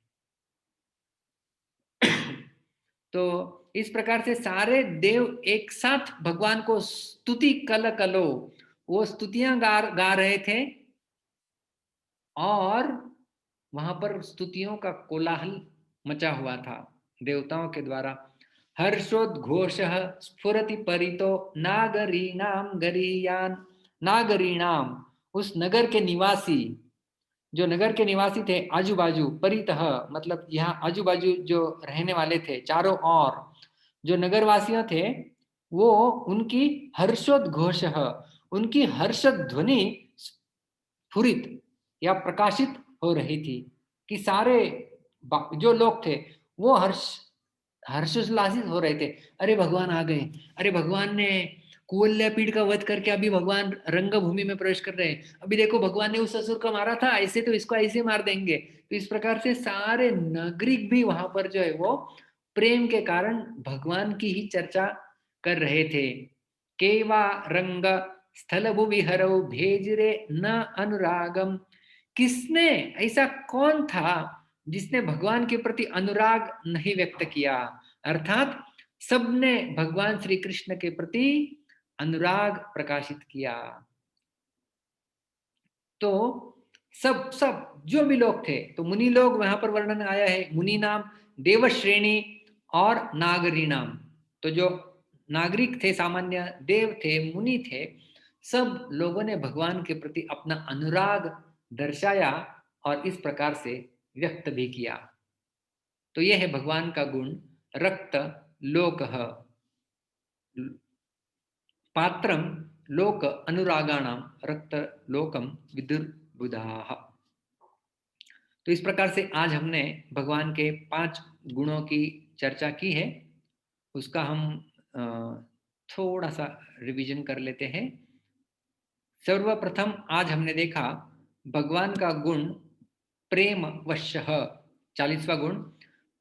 तो इस प्रकार से सारे देव एक साथ भगवान को स्तुति कल कलो, वो स्तुतियां गा रहे थे, और वहां पर स्तुतियों का कोलाहल मचा हुआ था देवताओं के द्वारा। हर्षोद्घोष स्फुरति परितो नागरीणाम गरीयान, नागरीणाम, उस नगर के निवासी, जो नगर के निवासी थे, आजू बाजू, परितः मतलब यहाँ आजू बाजू जो रहने वाले थे, चारों ओर जो नगरवासियों थे, वो उनकी हर्षोद्घोष, उनकी हर्ष ध्वनि स्फुरित या प्रकाशित हो रही थी, कि सारे जो लोग थे वो हर्षोल्लासित हो रहे थे। अरे भगवान आ गए, अरे भगवान ने कुवल्य पीड़ का वध करके अभी भगवान रंगभूमि में प्रवेश कर रहे हैं, अभी देखो भगवान ने उस असुर को मारा था, ऐसे तो इसको ऐसे मार देंगे। तो इस प्रकार से सारे नागरिक भी वहां पर जो है वो प्रेम के कारण भगवान की ही चर्चा कर रहे थे। केवा रंग स्थल भुविहरौ भेजरे न अनुरागम, किसने, ऐसा कौन था जिसने भगवान के प्रति अनुराग नहीं व्यक्त किया, अर्थात सबने भगवान श्री कृष्ण के प्रति अनुराग प्रकाशित किया। तो सब सब जो भी लोग थे, तो मुनि लोग वहां पर वर्णन आया है, मुनि नाम, देव श्रेणी और नागरी नाम। तो जो नागरिक थे, सामान्य देव थे, मुनि थे, सब लोगों ने भगवान के प्रति अपना अनुराग दर्शाया और इस प्रकार से व्यक्त भी किया। तो यह है भगवान का गुण, रक्त लोक पात्रम लोक अनुरागाणाम रक्त लोकम विदुर्बुधाः। तो इस प्रकार से आज हमने भगवान के 5 गुणों की चर्चा की है, उसका हम थोड़ा सा रिवीजन कर लेते हैं। सर्वप्रथम आज हमने देखा भगवान का गुण प्रेम वश्य, 40वां गुण,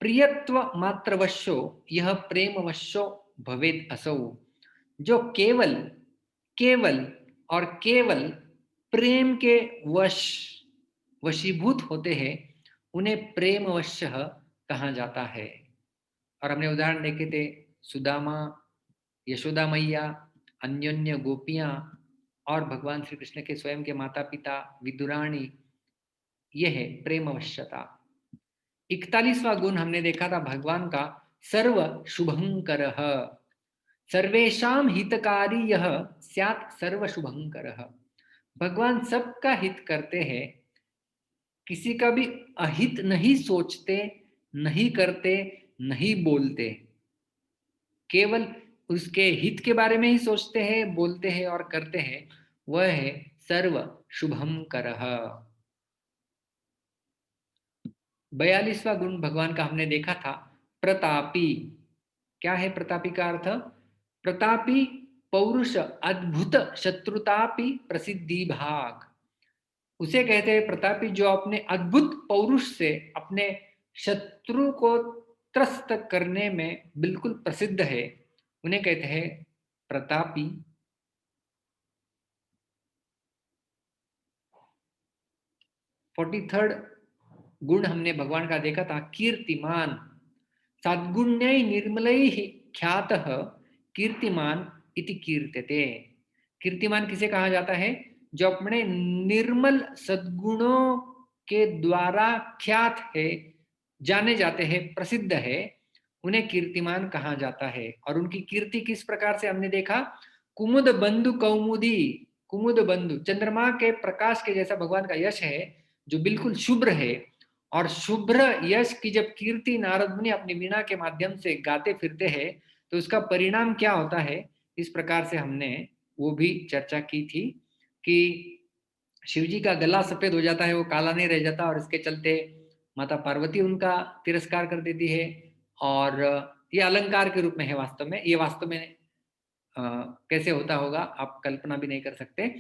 प्रियत्व मात्र वश्यो यह प्रेम वश्यो भवेद असौ, जो केवल केवल और केवल प्रेम के वशीभूत होते हैं, उन्हें प्रेम वश्य कहा जाता है। और हमने उदाहरण देखे थे, सुदामा, यशोदा मैया, अन्योन्य गोपियां, और भगवान श्री कृष्ण के स्वयं के माता पिता विदुराणी, ये है प्रेम अवश्यता। 41वां गुण हमने देखा था भगवान का, सर्व शुभंकर, सर्वेशम हितकारी यह स्यात् सर्व शुभंकर। भगवान सबका हित करते हैं, किसी का भी अहित नहीं सोचते, नहीं करते, नहीं बोलते, केवल उसके हित के बारे में ही सोचते हैं, बोलते हैं और करते हैं। वह है सर्व शुभम करह। 42वां गुण भगवान का हमने देखा था, प्रतापी। क्या है प्रतापी का अर्थ? प्रतापी पौरुष अद्भुत शत्रुतापि प्रसिद्धि भाग। उसे कहते हैं प्रतापी जो अपने अद्भुत पौरुष से अपने शत्रु को त्रस्त करने में बिल्कुल प्रसिद्ध है, उन्हें कहते हैं प्रतापी। 43rd गुण हमने भगवान का देखा था, कीर्तिमान। सद्गुण्यै निर्मलैः ख्यातः कीर्तिमान इति कीर्त्यते। कीर्तिमान किसे कहा जाता है? जो अपने निर्मल सद्गुणों के द्वारा ख्यात है, जाने जाते हैं, प्रसिद्ध है, उन्हें कीर्तिमान कहा जाता है। और उनकी कीर्ति किस प्रकार से हमने देखा? कुमुद बंधु कौमुदी। कुमुद बंधु चंद्रमा के प्रकाश के जैसा भगवान का यश है, जो बिल्कुल शुभ्र है। और शुभ्र यश की जब कीर्ति नारद मुनि अपनी वीणा के माध्यम से गाते फिरते हैं, तो उसका परिणाम क्या होता है, इस प्रकार से हमने वो भी चर्चा की थी कि शिव जी का गला सफेद हो जाता है, वो काला नहीं रह जाता, और इसके चलते माता पार्वती उनका तिरस्कार कर देती है। और ये अलंकार के रूप में है, वास्तव में ये वास्तव में कैसे होता होगा आप कल्पना भी नहीं कर सकते।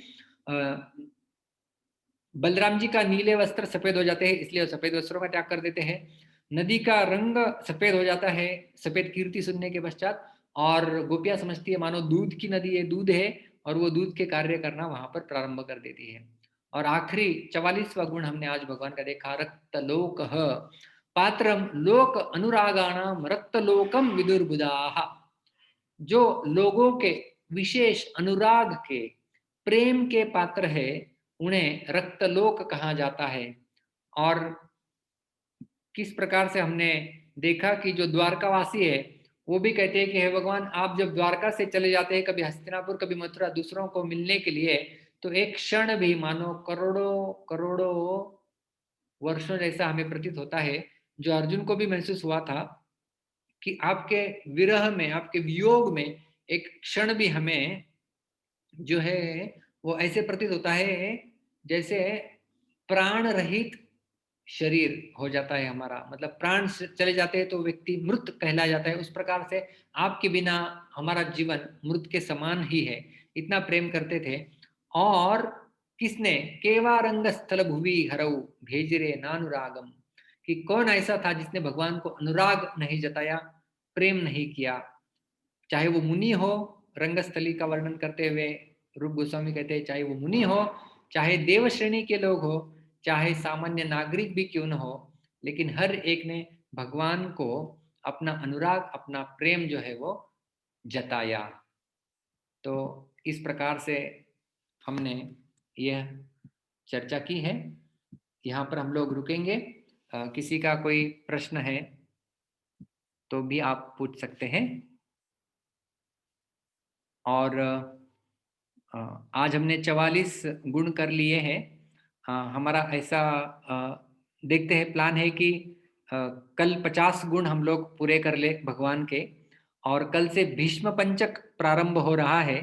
बलराम जी का नीले वस्त्र सफेद हो जाते हैं, इसलिए वो सफेद वस्त्रों का त्याग कर देते हैं। नदी का रंग सफेद हो जाता है सफेद कीर्ति सुनने के पश्चात, और गोपियां समझती है मानो दूध की नदी है, दूध है, और वो दूध के कार्य करना वहां पर प्रारंभ कर देती है। और आखिरी 44वां गुण हमने आज भगवान का देखा, रक्त लोक पात्रम लोक अनुरागाणाम रक्त लोकम विदुर्बुदाह। जो लोगों के विशेष अनुराग के, प्रेम के पात्र है, उन्हें रक्तलोक कहा जाता है। और किस प्रकार से हमने देखा कि जो द्वारकावासी है, वो भी कहते हैं कि हे भगवान, आप जब द्वारका से चले जाते हैं, कभी हस्तिनापुर कभी मथुरा, दूसरों को मिलने के लिए, तो एक क्षण भी मानो करोड़ों करोड़ों वर्षों जैसा हमें प्रतीत होता है। जो अर्जुन को भी महसूस हुआ था कि आपके विरह में, आपके वियोग में एक क्षण भी हमें जो है वो ऐसे प्रतीत होता है जैसे प्राण रहित शरीर हो जाता है हमारा, मतलब प्राण चले जाते हैं तो व्यक्ति मृत कहला जाता है। उस प्रकार से आपके बिना हमारा जीवन मृत के समान ही है, इतना प्रेम करते थे। और किसने? केवारंग स्थल भुवि हरऊ भेजरे नानुरागम, कि कौन ऐसा था जिसने भगवान को अनुराग नहीं जताया, प्रेम नहीं किया। चाहे वो मुनि हो, रंगस्थली का वर्णन करते हुए रूप गोस्वामी कहते हैं, चाहे वो मुनि हो, चाहे देव श्रेणी के लोग हो, चाहे सामान्य नागरिक भी क्यों न हो, लेकिन हर एक ने भगवान को अपना अनुराग, अपना प्रेम जो है वो जताया। तो इस प्रकार से हमने यह चर्चा की है। यहाँ पर हम लोग रुकेंगे। किसी का कोई प्रश्न है तो भी आप पूछ सकते हैं। और आज हमने 44 गुण कर लिए हैं। हमारा ऐसा देखते हैं, प्लान है कि कल 50 गुण हम लोग पूरे कर ले भगवान के। और कल से भीष्म पंचक प्रारंभ हो रहा है।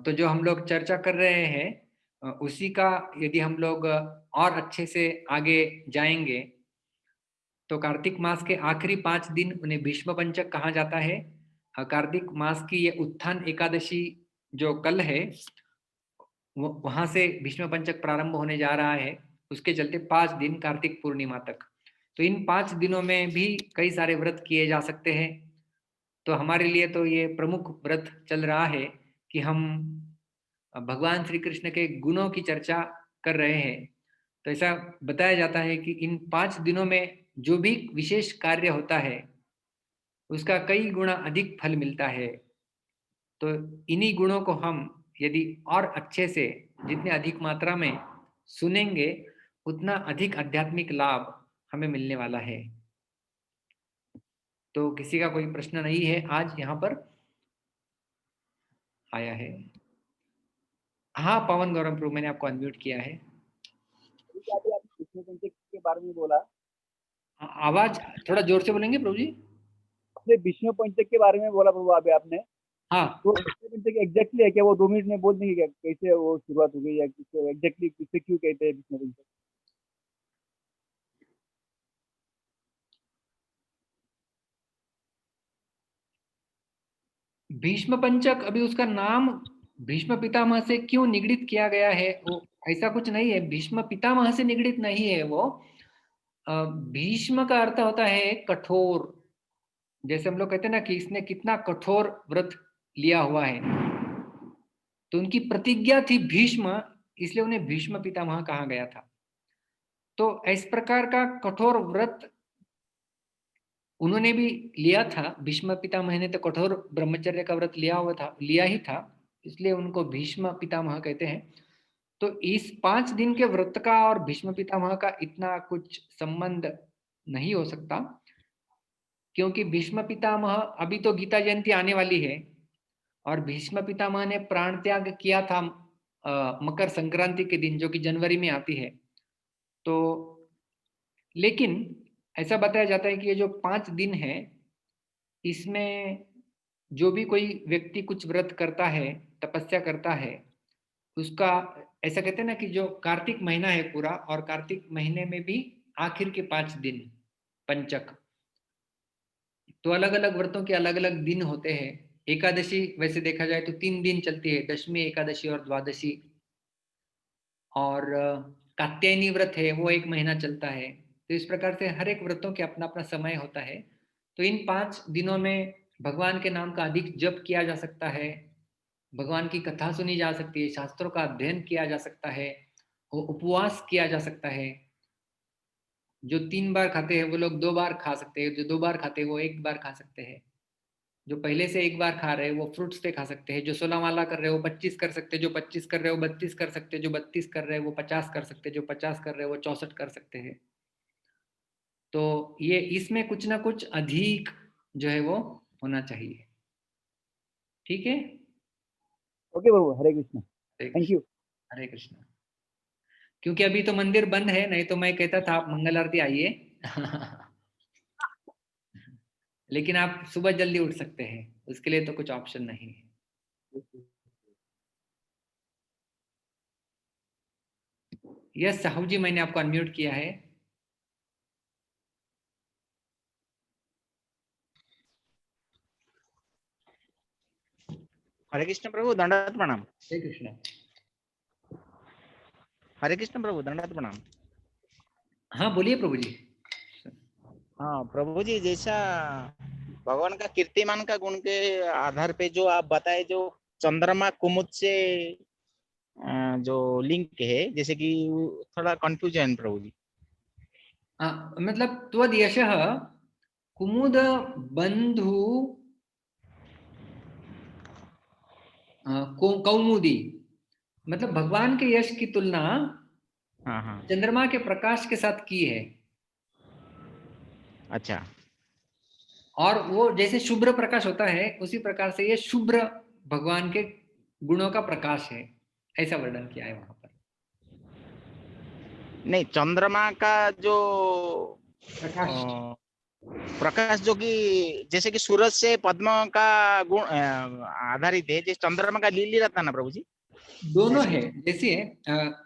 तो जो हम लोग चर्चा कर रहे हैं, उसी का यदि हम लोग और अच्छे से आगे जाएंगे, तो कार्तिक मास के आखिरी 5 दिन उन्हें भीष्म पंचक कहा जाता है। कार्तिक मास की ये उत्थान एकादशी जो कल है, वहां से भीष्म पंचक प्रारंभ होने जा रहा है। उसके चलते 5 दिन कार्तिक पूर्णिमा तक, तो इन 5 दिनों में भी कई सारे व्रत किए जा सकते हैं। तो हमारे लिए तो ये प्रमुख व्रत चल रहा है कि हम भगवान श्री कृष्ण के गुणों की चर्चा कर रहे हैं। तो ऐसा बताया जाता है कि इन 5 दिनों में जो भी विशेष कार्य होता है, उसका कई गुना अधिक फल मिलता है। तो इन्हीं गुणों को हम यदि और अच्छे से जितने अधिक मात्रा में सुनेंगे उतना अधिक आध्यात्मिक लाभ हमें मिलने वाला है। तो किसी का कोई प्रश्न नहीं है आज यहाँ पर आया है? हाँ पवन गौरव प्रभु, मैंने आपको अनम्यूट किया है। अभी आप विष्णु पंचक के बारे में बोला, आवाज थोड़ा जोर से बोलेंगे प्रभु जी? आपने विष्णु पंचक के बारे में बोला प्रभु अभी आपने, हाँ, तो विष्णु पंचक एग्जैक्टली है क्या? वो 2 मिनट में बोल देंगे क्या कैसे वो शुरुआत हो गई या किससे एग्जैक्टली किससे क्यों कहते हैं विष्णु पंचक? भीष्म पंचक अभी उसका नाम भीष्म पितामह से क्यों निगडित किया गया है, वो ऐसा कुछ नहीं है। भीष्म पितामह से निगडित नहीं है वो। भीष्म का अर्थ होता है कठोर। जैसे हम लोग कहते हैं ना कि इसने कितना कठोर व्रत लिया हुआ है, तो उनकी प्रतिज्ञा थी भीष्म, इसलिए उन्हें भीष्म पितामह कहा गया था। तो इस प्रकार का कठोर व्रत उन्होंने भी लिया था। भीष्म पितामह ने तो कठोर ब्रह्मचर्य का व्रत लिया ही था, इसलिए उनको भीष्म पितामह कहते हैं। तो इस 5 दिन के व्रत का और भीष्म पितामह का इतना कुछ संबंध नहीं हो सकता, क्योंकि भीष्म पितामह अभी तो गीता जयंती आने वाली है और भीष्म पितामह ने प्राण त्याग किया था मकर संक्रांति के दिन, जो कि जनवरी में आती है। तो लेकिन ऐसा बताया जाता है कि ये जो 5 दिन है, इसमें जो भी कोई व्यक्ति कुछ व्रत करता है, तपस्या करता है, उसका, ऐसा कहते हैं ना कि जो कार्तिक महीना है पूरा, और कार्तिक महीने में भी आखिर के 5 दिन पंचक, तो अलग अलग व्रतों के अलग अलग दिन होते हैं। एकादशी वैसे देखा जाए तो 3 दिन चलती है, दशमी, एकादशी और द्वादशी। और कात्यायनी व्रत है वो 1 महीना चलता है। तो इस प्रकार से हर एक व्रतों के अपना अपना समय होता है। तो इन 5 दिनों में भगवान के नाम का अधिक जप किया जा सकता है, भगवान की कथा सुनी जा सकती है, शास्त्रों का अध्ययन किया जा सकता है, उपवास किया जा सकता है। जो 3 बार खाते हैं वो लोग 2 बार खा सकते हैं, जो 2 बार खाते हैं वो 1 बार खा सकते हैं। जो पहले से 1 बार खा रहे हैं वो फ्रूट्स से खा सकते हैं। जो 16 माला कर रहे हैं वो 25 कर सकते हैं, जो 25 कर रहे हैं वो 32 कर सकते हैं, जो 32 कर रहे हैं वो 50 कर सकते हैं, जो 50 कर रहे हैं वो 64 कर सकते हैं। तो ये इसमें कुछ ना कुछ अधिक जो है वो होना चाहिए। ठीक है। ओके प्रभु, हरे कृष्ण, हरे थैंक कृष्ण। यू। हरे कृष्ण। क्योंकि अभी तो मंदिर बंद है, नहीं तो मैं कहता था आप मंगल आरती आइए। लेकिन आप सुबह जल्दी उठ सकते हैं, उसके लिए तो कुछ ऑप्शन नहीं है। यस साहू जी, मैंने आपको अनम्यूट किया है। हरे कृष्ण प्रभु, दंडवत प्रणाम। हरे कृष्ण। हरे कृष्ण प्रभु, दंडवत प्रणाम। हाँ बोलिए प्रभु जी। हाँ प्रभु जी, जैसा भगवान का कीर्तिमान का गुण के आधार पे जो आप बताए, जो चंद्रमा कुमुद से जो लिंक है, जैसे कि थोड़ा कंफ्यूजन प्रभु जी। मतलब त्वद्यशः कुमुद बंधु कौमुदी, मतलब भगवान के यश की तुलना हाँ हाँ, चंद्रमा के प्रकाश के साथ की है। अच्छा। और वो जैसे शुभ्र प्रकाश होता है उसी प्रकार से ये शुभ्र भगवान के गुणों का प्रकाश है, ऐसा वर्णन किया है वहां पर। नहीं, चंद्रमा का जो प्रकाश प्रकाश जो कि जैसे कि सूरज से पद्म का गुण आधारित है, जैसे चंद्रमा का लीली रहता ना प्रभु जी। दोनों है। जैसे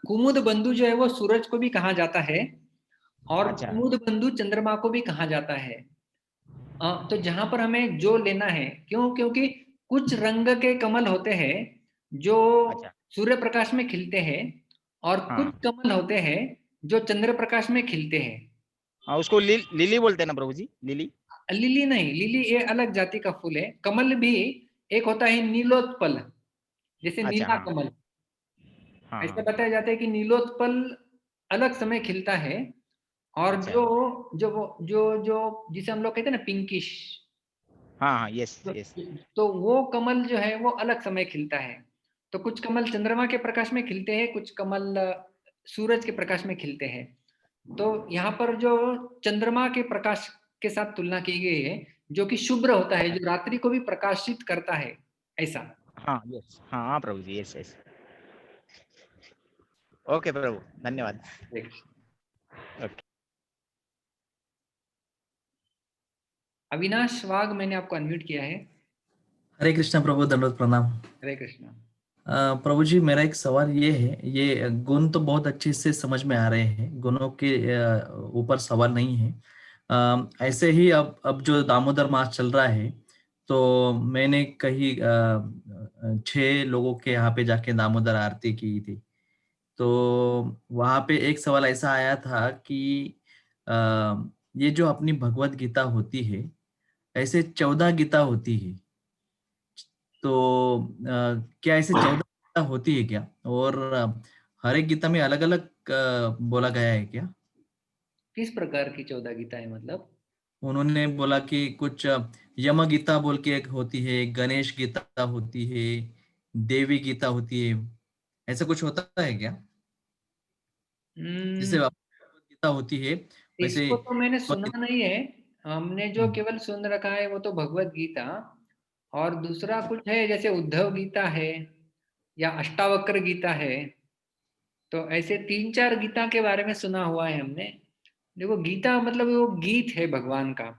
कुमुद बंधु जो है वो सूरज को भी कहा जाता है और अच्छा कुमुद बंधु चंद्रमा को भी कहा जाता है। तो जहां पर हमें जो लेना है, क्योंकि कुछ रंग के कमल होते हैं जो अच्छा, सूर्य प्रकाश में खिलते हैं, और कुछ हाँ कमल होते हैं जो चंद्र प्रकाश में खिलते हैं। हाँ, उसको लिली बोलते हैं ना प्रभु जी, लिली। लिली नहीं, लिली ये अलग जाति का फूल है। कमल भी एक होता है नीलोत्पल, जैसे अच्छा, नीला हाँ कमल। हाँ ऐसा हाँ, बताया जाता है कि नीलोत्पल अलग समय खिलता है, और अच्छा, जो जो वो जो जिसे हम लोग कहते हैं ना पिंकिश, हाँ हाँ, यस तो, यस, तो वो कमल जो है वो अलग समय खिलता है। तो कुछ कमल चंद्रमा के प्रकाश में खिलते हैं, कुछ कमल सूरज के प्रकाश में खिलते हैं। तो यहाँ पर जो चंद्रमा के प्रकाश के साथ तुलना की गई है, जो कि शुभ्र होता है, जो रात्रि को भी प्रकाशित करता है, ऐसा। हाँ यस, हाँ प्रभु जी, यस यस। ओके प्रभु, धन्यवाद। हरे कृष्ण। ओके। अविनाश वाघ, मैंने आपको अनम्यूट किया है। हरे कृष्ण प्रभु, दंडवत प्रणाम। हरे कृष्ण। प्रभु जी, मेरा एक सवाल ये है, ये गुण तो बहुत अच्छे से समझ में आ रहे हैं, गुणों के ऊपर सवाल नहीं है। ऐसे ही अब जो दामोदर मास चल रहा है, तो मैंने कहीं 6 लोगों के यहाँ पे जाके दामोदर आरती की थी। तो वहाँ पे एक सवाल ऐसा आया था कि अ, ये जो अपनी भगवत गीता होती है, ऐसे 14 गीता होती है, तो क्या ऐसे 14 गीता होती है क्या? और हर एक गीता में अलग अलग बोला गया है क्या? किस प्रकार की 14 गीताएं मतलब? उन्होंने बोला कि कुछ यम गीता बोल के एक होती है, गणेश गीता होती है, देवी गीता होती है, ऐसा कुछ होता है क्या? जैसे हम्म, भगवत गीता होती है वैसे इसको तो मैंने भगवत सुना गीता। नहीं है। हमने जो केवल सुन रखा है वो तो भगवत गीता, और दूसरा कुछ है जैसे उद्धव गीता है या अष्टावक्र गीता है। तो ऐसे 3-4 गीता के बारे में सुना हुआ है हमने। देखो, गीता मतलब वो गीत है भगवान का।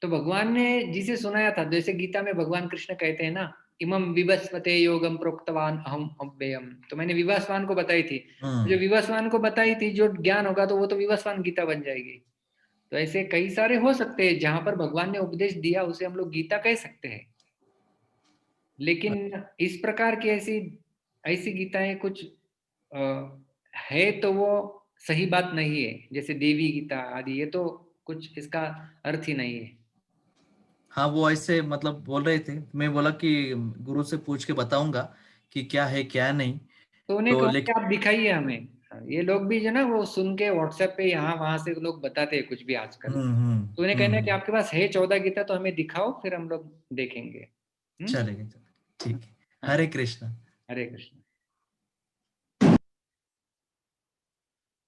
तो भगवान ने जिसे सुनाया था, जैसे गीता में भगवान कृष्ण कहते हैं ना, इमं विवस्वते योगम प्रोक्तवान अहम अव्ययम। तो मैंने विवस्वान को बताई थी। जो हम्म। विवस्वान को बताई थी, जो ज्ञान होगा तो वो तो विवस्वान गीता बन जाएगी। तो ऐसे कई सारे हो सकते हैं, जहां पर भगवान ने उपदेश दिया उसे हम लोग गीता कह सकते हैं। लेकिन इस प्रकार की ऐसी ऐसी गीताएं कुछ है तो वो सही बात नहीं है, जैसे देवी गीता आदि, ये तो कुछ इसका अर्थ ही नहीं है। हाँ, वो ऐसे मतलब बोल रहे थे, मैं बोला कि गुरु से पूछ के बताऊंगा कि क्या है क्या नहीं। तो उन्हें तो कहो कि लेकिन आप दिखाइए हमें। ये लोग भी जो ना, वो सुन के व्हाट्सएप पे यहाँ वहां से लोग बताते हैं कुछ भी आजकल। तो उन्हें कहना है कि आपके पास है 14 गीता, तो हमें दिखाओ, फिर हम लोग देखेंगे। चलेगा चलेगा, ठीक है। हाँ। हरे कृष्ण। हरे कृष्ण।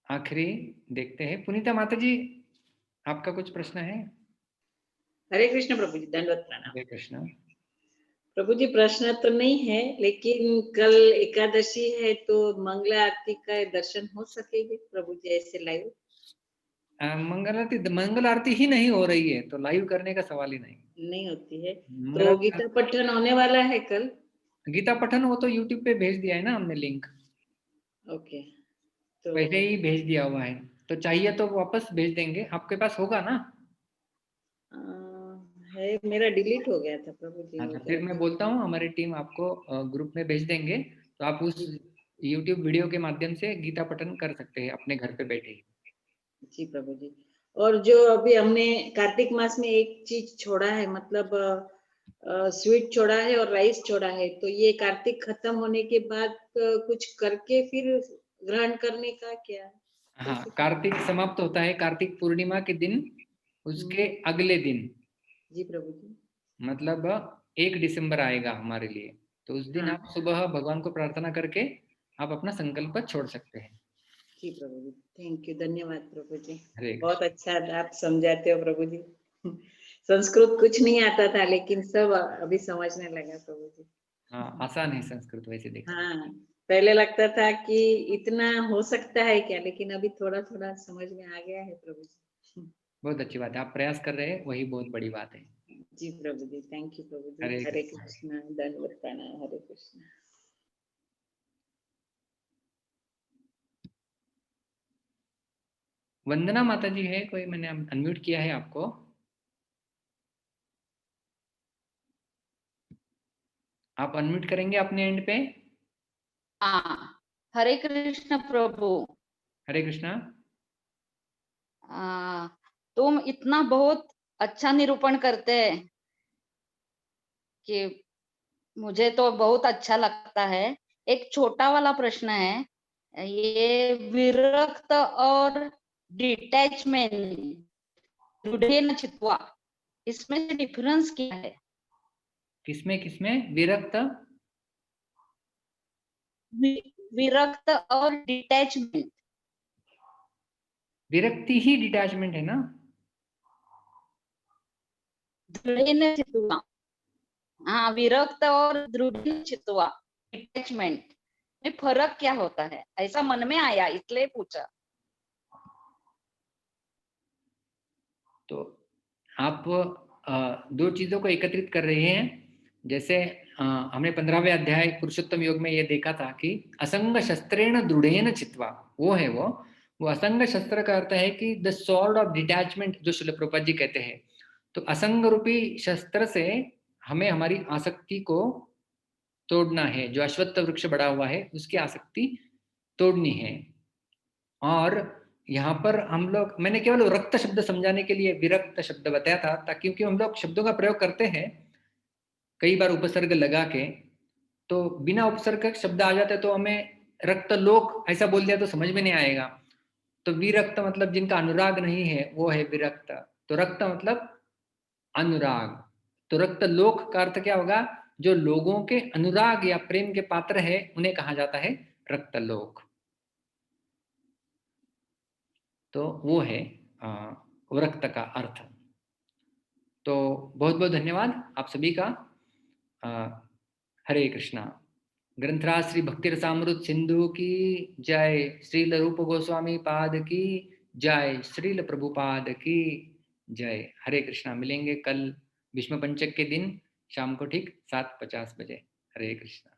आखिरी देखते हैं, पुनीता माता जी, आपका कुछ प्रश्न है? हरे कृष्ण प्रभु जी, दंडवत प्रणाम। हरे कृष्ण। प्रभु जी, प्रश्न तो नहीं है, लेकिन कल एकादशी है तो मंगला आरती का दर्शन हो सकेंगे प्रभु जी ऐसे लाइव? मंगल आरती ही नहीं हो रही है, तो लाइव करने का सवाल ही नहीं। नहीं होती है मेरा तो गीता पठन होने वाला है कल? गीता पठन वो तो यूट्यूब पे भेज दिया है ना हमने लिंक, ओके, तो पहले ही भेज दिया हुआ है। तो चाहिए तो वापस भेज देंगे, आपके पास होगा ना? आ, है, मेरा डिलीट हो गया था प्रभु जी, अच्छा, मुझे फिर मैं बोलता हूँ, हमारी टीम आपको ग्रुप में भेज देंगे, तो आप उस जी यूट्यूब वीडियो के माध्यम से गीता पठन कर सकते हैं अपने घर पे बैठे ही। जी प्रभु जी। और जो अभी हमने कार्तिक मास में एक चीज छोड़ा है, मतलब स्वीट छोड़ा है और राइस छोड़ा है, तो ये कार्तिक खत्म होने के बाद कुछ करके फिर ग्रहण करने का क्या? हाँ, कैसे करना? कार्तिक समाप्त होता है कार्तिक पूर्णिमा के दिन, उसके अगले दिन, जी प्रभु जी। मतलब 1 दिसंबर आएगा हमारे लिए। तो उस दिन हाँ आप सुबह भगवान को प्रार्थना करके आप अपना संकल्प छोड़ सकते हैं। जी प्रभु जी, थैंक यू, धन्यवाद प्रभु जी। हरे बहुत कृष्ण। अच्छा आप समझाते हो प्रभु जी। संस्कृत कुछ नहीं आता था, लेकिन सब अभी समझने लगा प्रभु जी। हाँ, आसान है संस्कृत वैसे देखा जाए। हाँ, पहले लगता था कि इतना हो सकता है क्या, लेकिन अभी थोड़ा थोड़ा समझ में आ गया है प्रभु जी। बहुत अच्छी बात है, आप प्रयास कर रहे हैं, वही बहुत बड़ी बात है। जी प्रभु जी, थैंक यू प्रभु जी। हरे हरे कृष्ण। कृष्ण, दंडवत प्रणाम। हरे कृष्ण। वंदना माता जी है कोई? मैंने अनम्यूट किया है आपको। आप अनम्यूट करेंगे अपने एंड पे। हाँ, हरे कृष्ण प्रभु। हरे कृष्णा। तुम इतना बहुत अच्छा निरूपण करते हैं कि मुझे तो बहुत अच्छा लगता है। एक छोटा वाला प्रश्न है, ये विरक्त और डिटैचमेंट, दृढ़ चित्वा, इसमें से डिफरेंस क्या है? किसमें किसमें विरक्त? विरक्त और डिटैचमेंट। विरक्ति ही डिटैचमेंट है ना। दृढ़ेन चित्वा, हाँ, विरक्त और दृढ़ चित्वा, डिटैचमेंट में फर्क क्या होता है, ऐसा मन में आया इसलिए पूछा। तो आप दो चीजों को एकत्रित कर रहे हैं। जैसे हमने 15वें अध्याय पुरुषोत्तम योग में ये देखा था कि असंग शस्त्रेण दृढ़ेन चित्वा, वो है वो असंग शस्त्र का अर्थ है कि द स्वॉर्ड ऑफ डिटैचमेंट, जो श्रील प्रभुपाद जी कहते हैं। तो असंग रूपी शस्त्र से हमें हमारी आसक्ति को तोड़ना है। जो अश्वत्थ वृक्ष बड़ा हुआ है उसकी आसक्ति तोड़नी है। और यहाँ पर हम लोग, मैंने केवल रक्त शब्द समझाने के लिए विरक्त शब्द बताया था, ताकि क्योंकि हम लोग शब्दों का प्रयोग करते हैं कई बार उपसर्ग लगा के, तो बिना उपसर्ग शब्द आ जाते तो हमें रक्त लोक ऐसा बोल दिया तो समझ में नहीं आएगा। तो विरक्त मतलब जिनका अनुराग नहीं है वो है विरक्त। तो रक्त मतलब अनुराग। तो रक्त लोक का अर्थ क्या होगा, जो लोगों के अनुराग या प्रेम के पात्र है उन्हें कहा जाता है रक्त लोक। तो वो है रक्त का अर्थ। तो बहुत बहुत धन्यवाद आप सभी का। हरे कृष्णा। ग्रंथराज श्री भक्ति रसामृत सिंधु की जय, श्रील रूप गोस्वामी पाद की जय, श्रील प्रभुपाद की जय। हरे कृष्णा। मिलेंगे कल विष्णु पंचक के दिन शाम को ठीक 7:50 बजे। हरे कृष्णा।